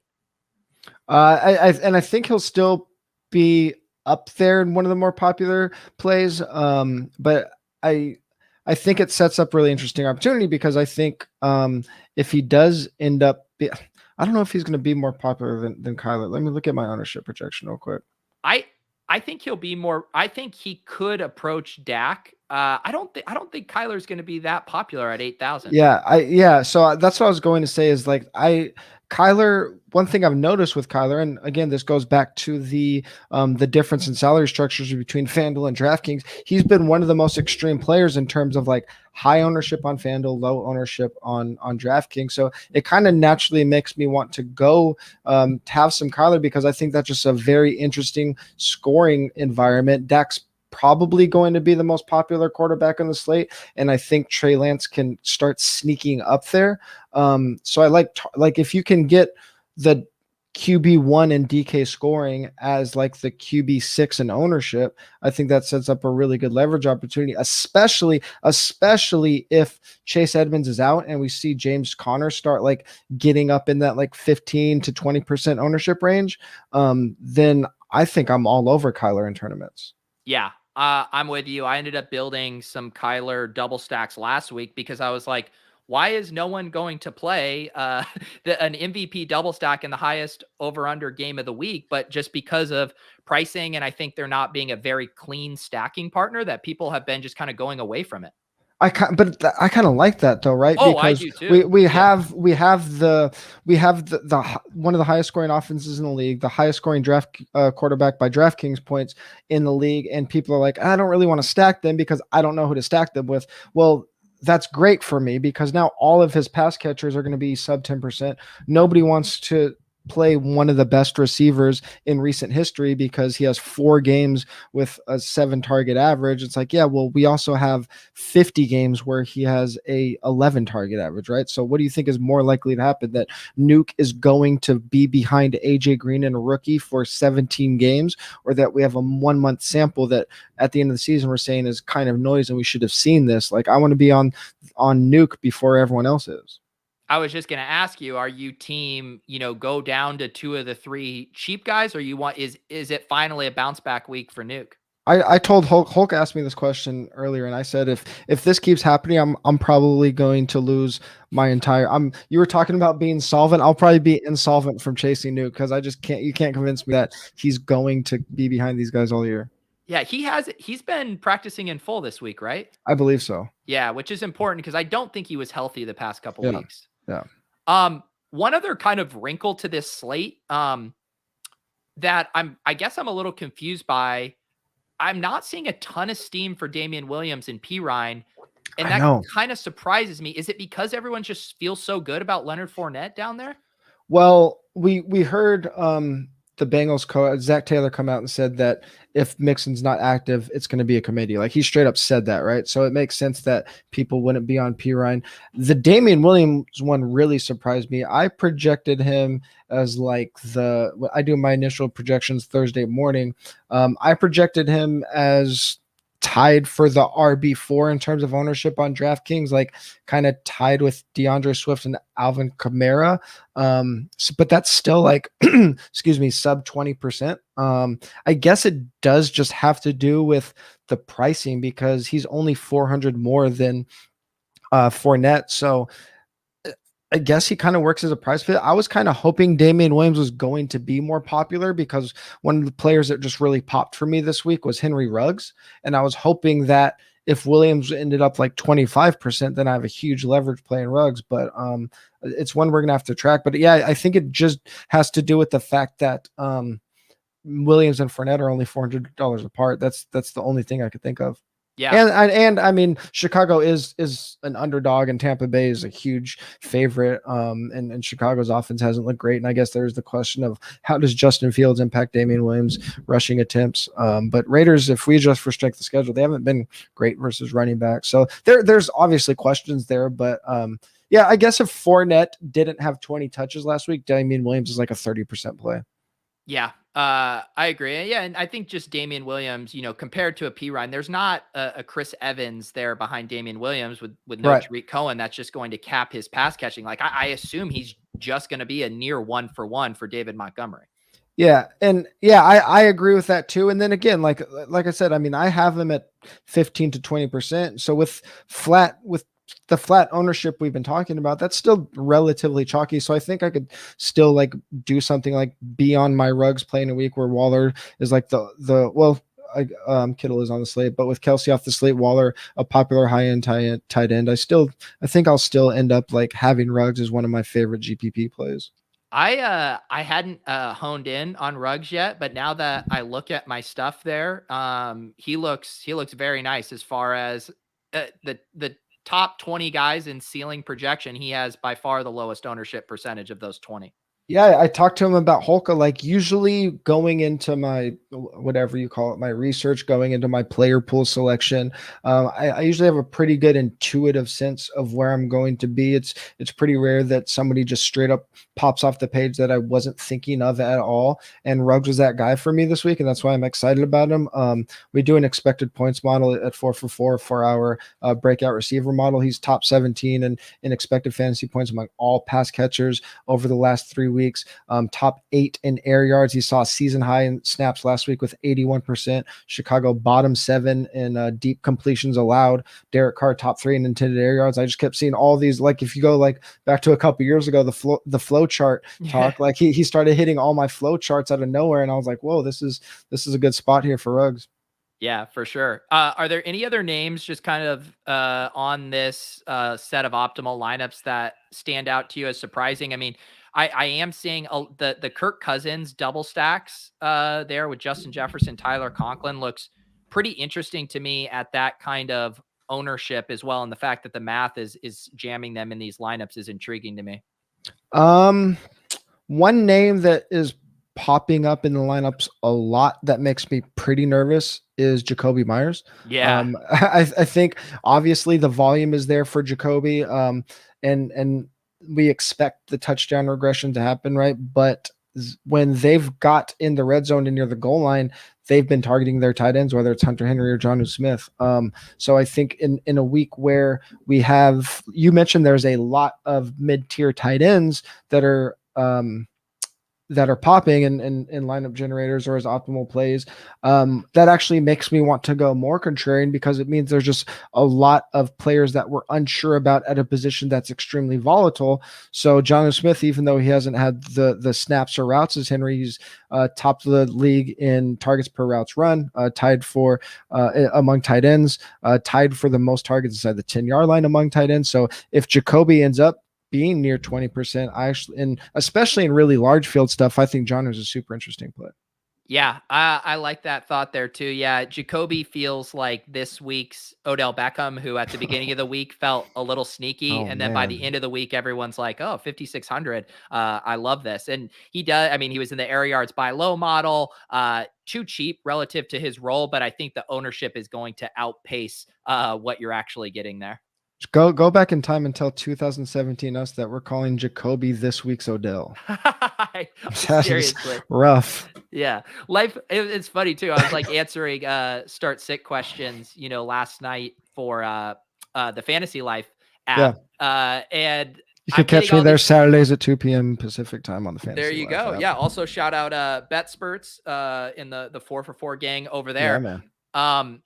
I think he'll still be up there in one of the more popular plays. But I think it sets up really interesting opportunity because I think if he does end up, I don't know if he's going to be more popular than Kyler. Let me look at my ownership projection real quick. I think he'll be more, I think he could approach Dak I don't think Kyler's going to be that popular at 8,000. So that's what I was going to say is like Kyler, one thing I've noticed with Kyler, and again, this goes back to the difference in salary structures between FanDuel and DraftKings. He's been one of the most extreme players in terms of like high ownership on FanDuel, low ownership on DraftKings. So it kind of naturally makes me want to go to have some Kyler because I think that's just a very interesting scoring environment. Dak's probably going to be the most popular quarterback on the slate, and I think Trey Lance can start sneaking up there. So I like if you can get the QB1 and DK scoring as like the QB6 in ownership, I think that sets up a really good leverage opportunity, especially if Chase Edmonds is out and we see James Conner start like getting up in that like 15 to 20% ownership range. Then I think I'm all over Kyler in tournaments. Yeah. I'm with you. I ended up building some Kyler double stacks last week because I was like, why is no one going to play an MVP double stack in the highest over under game of the week? But just because of pricing, and I think they're not being a very clean stacking partner, that people have been just kind of going away from it. I kind of like that though, right? Oh, because I do too. We have the one of the highest scoring offenses in the league, the highest scoring draft quarterback by DraftKings points in the league, and people are like, I don't really want to stack them because I don't know who to stack them with. Well, that's great for me because now all of his pass catchers are going to be sub 10%. Nobody wants to play one of the best receivers in recent history because he has 4 games with a 7 target average. It's like, yeah, well, we also have 50 games where he has a 11 target average, right? So what do you think is more likely to happen, that Nuke is going to be behind AJ Green and a rookie for 17 games, or that we have a 1 month sample that at the end of the season we're saying is kind of noise and we should have seen this? Like, I want to be on Nuke before everyone else is. I was just going to ask you, are you team, go down to 2 of the 3 cheap guys, or is it finally a bounce back week for Nuke? I told Hulk asked me this question earlier, and I said, if this keeps happening, I'm probably going to lose my entire, you were talking about being solvent. I'll probably be insolvent from chasing Nuke because you can't convince me that he's going to be behind these guys all year. Yeah, he's been practicing in full this week, right? I believe so. Yeah, which is important because I don't think he was healthy the past couple weeks. Yeah. One other kind of wrinkle to this slate, that I guess I'm a little confused by. I'm not seeing a ton of steam for Damian Williams and P. Ryan, and that kind of surprises me. Is it because everyone just feels so good about Leonard Fournette down there? Well, we heard the Bengals coach Zach Taylor come out and said that if Mixon's not active, it's going to be a committee. Like, he straight up said that, right? So it makes sense that people wouldn't be on P. Ryan. The Damian Williams one really surprised me. I projected him as like I do my initial projections Thursday morning. I projected him as tied for the RB4 in terms of ownership on DraftKings, like kind of tied with DeAndre Swift and Alvin Kamara. But that's still like, excuse me, sub 20%. I guess it does just have to do with the pricing because he's only 400 more than Fournette. So I guess he kind of works as a price fit. I was kind of hoping Damian Williams was going to be more popular because one of the players that just really popped for me this week was Henry Ruggs. And I was hoping that if Williams ended up like 25%, then I have a huge leverage play in Ruggs. But it's one we're going to have to track. But yeah, I think it just has to do with the fact that Williams and Fournette are only $400 apart. That's the only thing I could think of. Yeah. And I mean, Chicago is an underdog and Tampa Bay is a huge favorite. And Chicago's offense hasn't looked great. And I guess there's the question of how does Justin Fields impact Damian Williams rushing attempts? But Raiders, if we adjust for strength of schedule, they haven't been great versus running back. So there's obviously questions there, but yeah, I guess if Fournette didn't have 20 touches last week, Damian Williams is like a 30% play. Yeah, I agree. Yeah, and I think just Damian Williams, compared to a P. Ryan, there's not a Chris Evans there behind Damian Williams with no Tariq Cohen. That's just going to cap his pass catching. Like, I assume he's just going to be a near 1-for-1 for David Montgomery. Yeah. And yeah, I agree with that too. And then again, like I said, I mean, I have him at 15 to 20%. So with the flat ownership we've been talking about, that's still relatively chalky. So I think I could still like do something like be on my Ruggs playing a week where Waller is like Kittle is on the slate, but with Kelsey off the slate, Waller, a popular high-end tight end, I think I'll still end up like having Ruggs as one of my favorite GPP plays. I hadn't honed in on Ruggs yet, but now that I look at my stuff there, he looks very nice as far as the top 20 guys in ceiling projection. He has by far the lowest ownership percentage of those 20. Yeah, I talked to him about Holka. Like usually going into my, whatever you call it, my research, going into my player pool selection, I usually have a pretty good intuitive sense of where I'm going to be. It's pretty rare that somebody just straight up pops off the page that I wasn't thinking of at all. And Ruggs was that guy for me this week, and that's why I'm excited about him. We do an expected points model at 4 our breakout receiver model. He's top 17 in expected fantasy points among all pass catchers over the last 3 weeks. Top 8 in air yards. He saw a season high in snaps last week with 81%. Chicago bottom 7 in deep completions allowed. Derek Carr top 3 in intended air yards. I just kept seeing all these. Like if you go like back to a couple years ago, the flow chart talk, like he started hitting all my flow charts out of nowhere, and I was like, whoa, this is a good spot here for Ruggs. Yeah, for sure. Are there any other names just kind of on this set of optimal lineups that stand out to you as surprising? I mean, I am seeing the Kirk Cousins double stacks there with Justin Jefferson, Tyler Conklin looks pretty interesting to me at that kind of ownership as well. And the fact that the math is jamming them in these lineups is intriguing to me. One name that is popping up in the lineups a lot that makes me pretty nervous is Jacoby Myers. Yeah. I think obviously the volume is there for Jacoby. And we expect the touchdown regression to happen, right? But when they've got in the red zone and near the goal line, they've been targeting their tight ends, whether it's Hunter Henry or Jono Smith. So I think in a week where we have, you mentioned there's a lot of mid-tier tight ends that are popping in lineup generators or as optimal plays. That actually makes me want to go more contrarian because it means there's just a lot of players that we're unsure about at a position that's extremely volatile. So Jono Smith, even though he hasn't had the snaps or routes as Henry, he's top of the league in targets per routes run, tied for among tight ends, tied for the most targets inside the 10-yard line among tight ends. So if Jacoby ends up being near 20%, and especially in really large field stuff, I think John is a super interesting play. Yeah, I like that thought there too. Yeah, Jacoby feels like this week's Odell Beckham, who at the beginning of the week felt a little sneaky. And then by the end of the week, everyone's like, oh, 5,600. I love this. And he does. I mean, he was in the air yards by low model, too cheap relative to his role. But I think the ownership is going to outpace what you're actually getting there. Go back in time and tell 2017 us that we're calling Jacoby this week's Odell. Seriously. Rough. Yeah. Life. It's funny too. I was like answering start sit questions, last night for the Fantasy Life app. Yeah. And you can catch me there Saturdays at 2 p.m. Pacific time on the Fantasy There you Life go. app. Yeah. Also shout out Betsperts in the 4for4 gang over there. Yeah, man.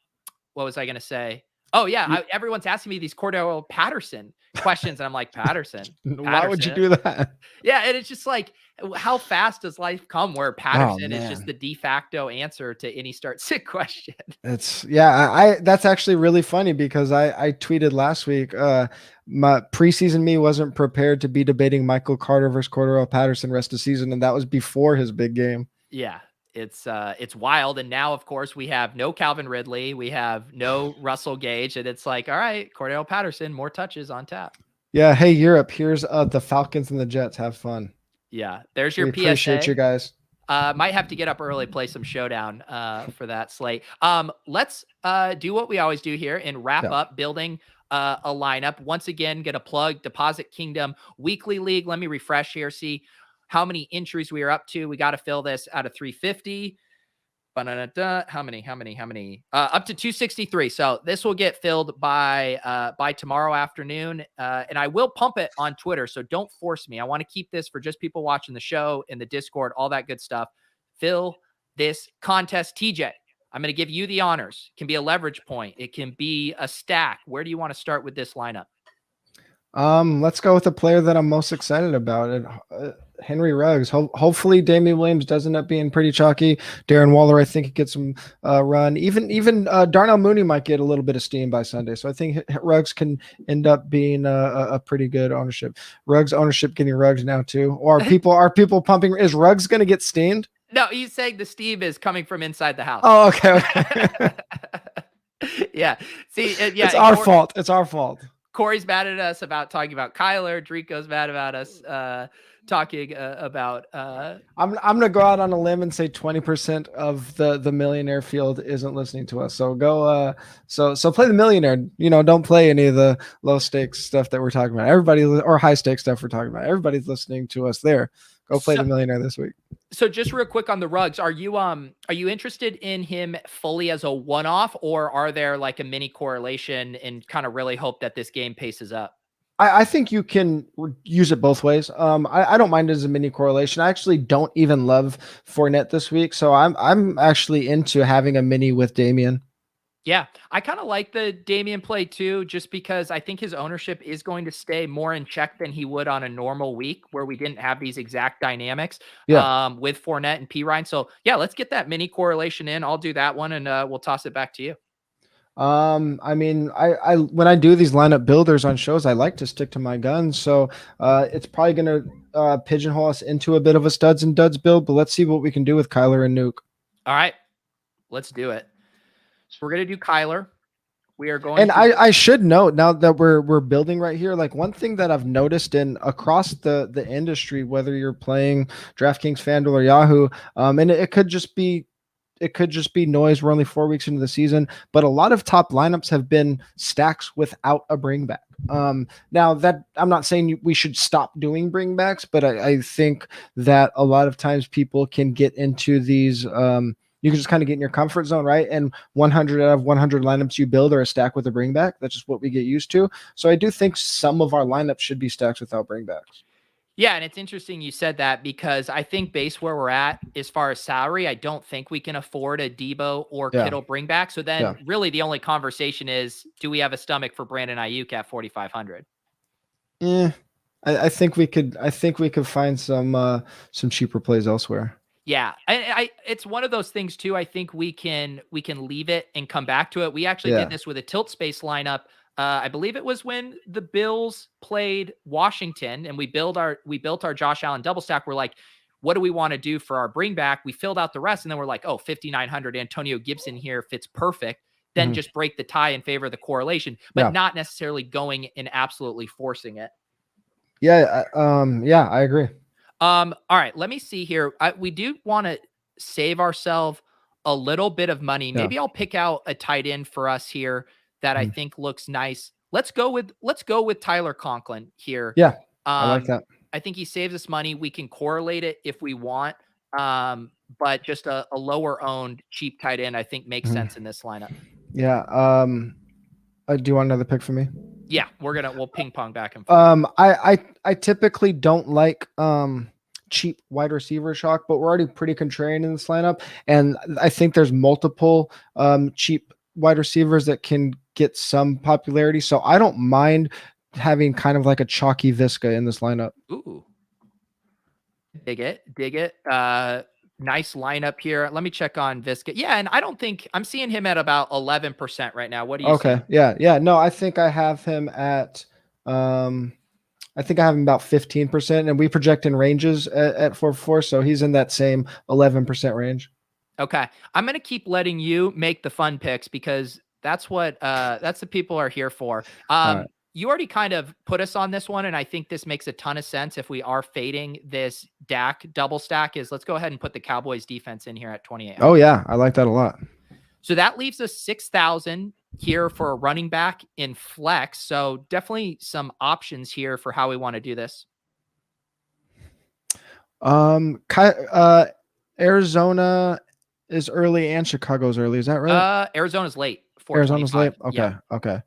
What was I going to say? Oh, yeah. Everyone's asking me these Cordell Patterson questions. And I'm like, Patterson? Why would you do that? Yeah. And it's just like, how fast does life come where Patterson is just the de facto answer to any start sit question? That's actually really funny because I tweeted last week, my preseason me wasn't prepared to be debating Michael Carter versus Cordell Patterson rest of the season. And that was before his big game. Yeah. It's wild. And now, of course, we have no Calvin Ridley. We have no Russell Gage. And it's like, all right, Cordell Patterson, more touches on tap. Yeah. Hey, Europe, here's the Falcons and the Jets. Have fun. Yeah. There's your PSA. Appreciate you guys. Might have to get up early, play some Showdown for that slate. Let's do what we always do here and wrap up building a lineup. Once again, get a plug, Deposit Kingdom Weekly League. Let me refresh here, see how many entries we are up to. We got to fill this out of 350. How many? Up to 263. So this will get filled by tomorrow afternoon. And I will pump it on Twitter. So don't force me. I want to keep this for just people watching the show in the Discord, all that good stuff. Fill this contest. TJ, I'm going to give you the honors. It can be a leverage point. It can be a stack. Where do you want to start with this lineup? Let's go with the player that I'm most excited about. Henry Ruggs. Hopefully Damian Williams does end up being pretty chalky. Darren Waller, I think, he gets some run. Even Darnell Mooney might get a little bit of steam by Sunday. So I think Ruggs can end up being a pretty good ownership. Ruggs ownership getting Ruggs now too. Or are people pumping? Is Ruggs going to get steamed? No, he's saying the steam is coming from inside the house. Oh, okay. Yeah. See, it's our fault. It's our fault. Corey's mad at us about talking about Kyler. Drico's mad about us talking about. I'm gonna go out on a limb and say 20% of the millionaire field isn't listening to us. So go. So play the millionaire. Don't play any of the low stakes stuff that we're talking about. Everybody, or high stakes stuff we're talking about. Everybody's listening to us there. Go play the millionaire this week. So just real quick on the Ruggs, are you interested in him fully as a one-off, or are there like a mini correlation and kind of really hope that this game paces up? I think you can use it both ways. I don't mind it as a mini correlation. I actually don't even love Fournette this week, so I'm actually into having a mini with Damian. Yeah, I kind of like the Damian play too, just because I think his ownership is going to stay more in check than he would on a normal week where we didn't have these exact dynamics with Fournette and P. Ryan. So yeah, let's get that mini correlation in. I'll do that one, and we'll toss it back to you. I mean, I when I do these lineup builders on shows, I like to stick to my guns. So it's probably going to pigeonhole us into a bit of a studs and duds build, but let's see what we can do with Kyler and Nuke. All right, let's do it. So we're going to do Kyler. We are going. And I should note now that we're building right here, like one thing that I've noticed across the industry, whether you're playing DraftKings, FanDuel, or Yahoo, and it could just be noise. We're only 4 weeks into the season, but a lot of top lineups have been stacks without a bring back. Now that I'm not saying we should stop doing bring backs, but I think that a lot of times people can get into these. You can just kind of get in your comfort zone, right? And 100 out of 100 lineups you build are a stack with a bring back. That's just what we get used to. So I do think some of our lineups should be stacks without bring backs. Yeah, and it's interesting you said that, because I think based where we're at as far as salary, I don't think we can afford a Debo or Kittle bring back. So then really the only conversation is, do we have a stomach for Brandon Ayuk at 4,500? I think we could find some cheaper plays elsewhere. Yeah, I it's one of those things too. I think we can leave it and come back to it. We actually did this with a tilt space lineup. I believe it was when the Bills played Washington, and we built our Josh Allen double stack. We're like, what do we want to do for our bring back? We filled out the rest, and then we're like, 5,900 Antonio Gibson here fits perfect. Then just break the tie in favor of the correlation, but not necessarily going and absolutely forcing it. Yeah, I agree. All right, let me see here. We do want to save ourselves a little bit of money. Maybe I'll pick out a tight end for us here that I think looks nice. Let's go with Tyler Conklin here. Yeah, I like that. I think he saves us money. We can correlate it if we want, but just a lower owned cheap tight end I think makes sense in this lineup. Yeah. Do you want another pick for me? Yeah, we'll ping pong back and forth. I typically don't like cheap wide receiver shock, but we're already pretty contrarian in this lineup, and I think there's multiple cheap wide receivers that can get some popularity. So I don't mind having kind of like a chalky Visca in this lineup. Ooh, dig it. Nice lineup here. Let me check on Visca. Yeah, and I don't think I'm seeing him at about 11% right now. What do you see? Yeah. No, I think I have him at about 15%, and we project in ranges at 4-4, so he's in that same 11% range. Okay. I'm going to keep letting you make the fun picks, because that's what that's the people are here for. Right. You already kind of put us on this one, and I think this makes a ton of sense if we are fading this Dak double stack. Let's go ahead and put the Cowboys defense in here at 28. Oh yeah, I like that a lot. So that leaves us 6,000 here for a running back in flex. So definitely some options here for how we want to do this. Arizona is early and Chicago's early. Is that right? Arizona's late. Arizona's late. Okay. Yeah. Okay.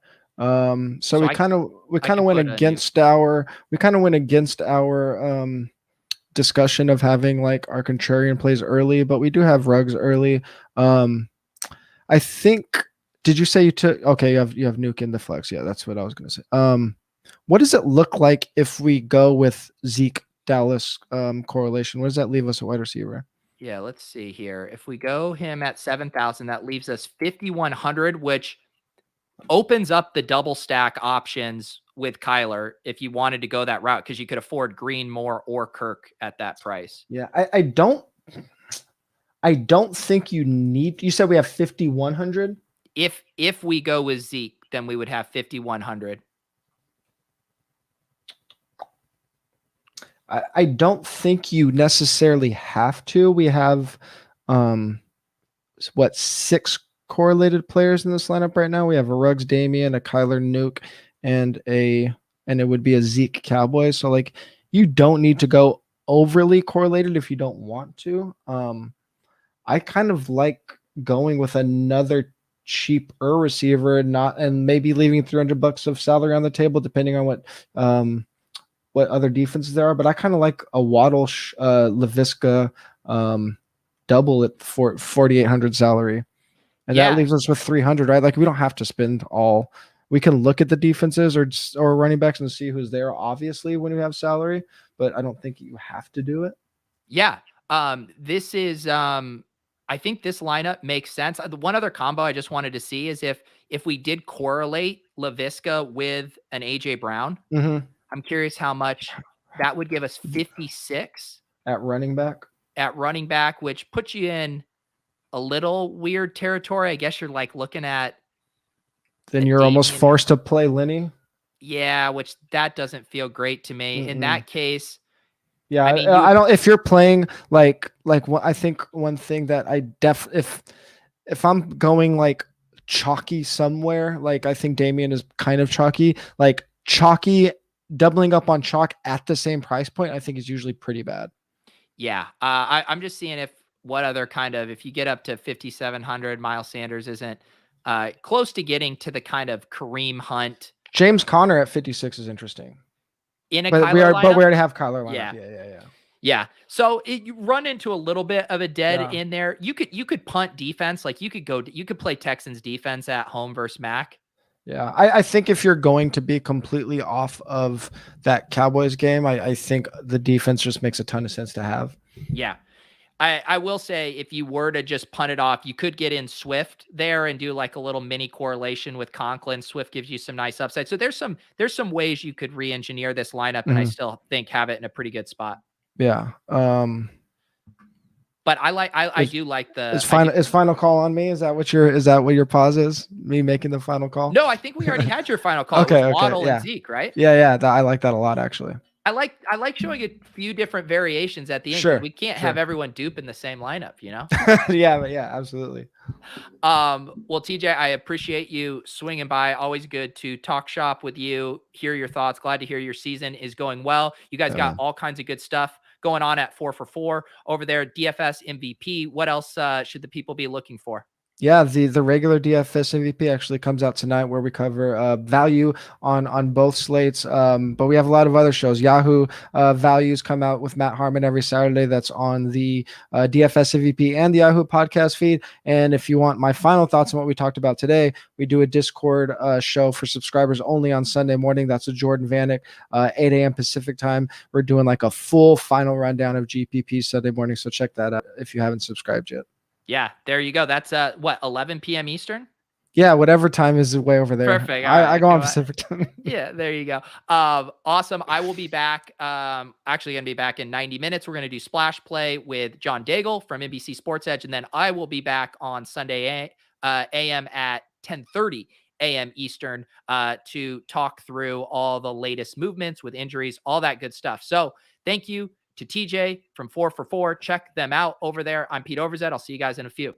So we kind of went against our discussion of having like our contrarian plays early, but we do have Ruggs early. I think, did you say you took, okay, you have Nuke in the flex. Yeah, that's what I was going to say. What does it look like if we go with Zeke Dallas correlation? What does that leave us at wide receiver? Yeah, let's see here. If we go him at 7,000, that leaves us 5,100, which opens up the double stack options with Kyler if you wanted to go that route, because you could afford Green, Moore, or Kirk at that price. Yeah, I don't think you need. You said we have 5,100. If we go with Zeke, then we would have 5,100. I don't think you necessarily have to. We have, 6 correlated players in this lineup right now. We have a Ruggs Damian, a Kyler Nuke, and it would be a Zeke Cowboy. So like, you don't need to go overly correlated if you don't want to. I kind of like going with another cheaper receiver, and maybe leaving $300 of salary on the table, depending on what other defenses there are. But I kind of like a Waddle, LaVisca double at 4,800 salary. And that leaves us with 300, right? Like, we don't have to spend all. We can look at the defenses or running backs and see who's there, obviously, when we have salary, but I don't think you have to do it. Yeah. This is, I think this lineup makes sense. The one other combo I just wanted to see is if we did correlate LaVisca with an AJ Brown, I'm curious how much that would give us 56 at running back, which puts you in a little weird territory. I guess you're like looking at. Then you're almost forced to play Lenny. Yeah, which that doesn't feel great to me. In that case. Yeah, I mean, I don't. If you're playing like I think one thing that if I'm going like chalky somewhere, like I think Damian is kind of chalky. Like chalky, doubling up on chalk at the same price point, I think is usually pretty bad. Yeah, I'm just seeing if you get up to 5,700, Miles Sanders isn't close to getting to the kind of Kareem Hunt. James Conner at 56 is interesting. But we already have Kyler lineup. Yeah. So you run into a little bit of a dead in there. You could punt defense. Like you could play Texans defense at home versus Mac. Yeah. I think if you're going to be completely off of that Cowboys game, I think the defense just makes a ton of sense to have. Yeah. I will say, if you were to just punt it off, you could get in Swift there and do like a little mini correlation with Conklin. Swift gives you some nice upside. So there's some ways you could re-engineer this lineup, and I still think have it in a pretty good spot. Yeah. But I do like the is final call on me. Is that what your pause is? Me making the final call? No, I think we already had your final call. Okay. Waddle and Zeke, right? Yeah. I like that a lot, actually. I like showing a few different variations at the end. Sure. We can't have everyone dupe in the same lineup, you know? Yeah, absolutely. Well, TJ, I appreciate you swinging by. Always good to talk shop with you, hear your thoughts. Glad to hear your season is going well. You guys got all kinds of good stuff going on at 4for4 over there. DFS MVP. What else should the people be looking for? Yeah, the regular DFS MVP actually comes out tonight, where we cover value on both slates. But we have a lot of other shows. Yahoo Values come out with Matt Harmon every Saturday. That's on the DFS MVP and the Yahoo podcast feed. And if you want my final thoughts on what we talked about today, we do a Discord show for subscribers only on Sunday morning. That's a Jordan Vanek, 8 a.m. Pacific time. We're doing like a full final rundown of GPP Sunday morning. So check that out if you haven't subscribed yet. Yeah, there you go. That's 11 p.m. Eastern? Yeah, whatever time is way over there. Perfect. I go on Pacific time. Yeah, there you go. Awesome. I will be back. Actually going to be back in 90 minutes. We're going to do Splash Play with John Daigle from NBC Sports Edge. And then I will be back on Sunday a.m. at 10:30 a.m. Eastern to talk through all the latest movements with injuries, all that good stuff. So thank you to TJ from 4for4. Check them out over there. I'm Pete Overzet. I'll see you guys in a few.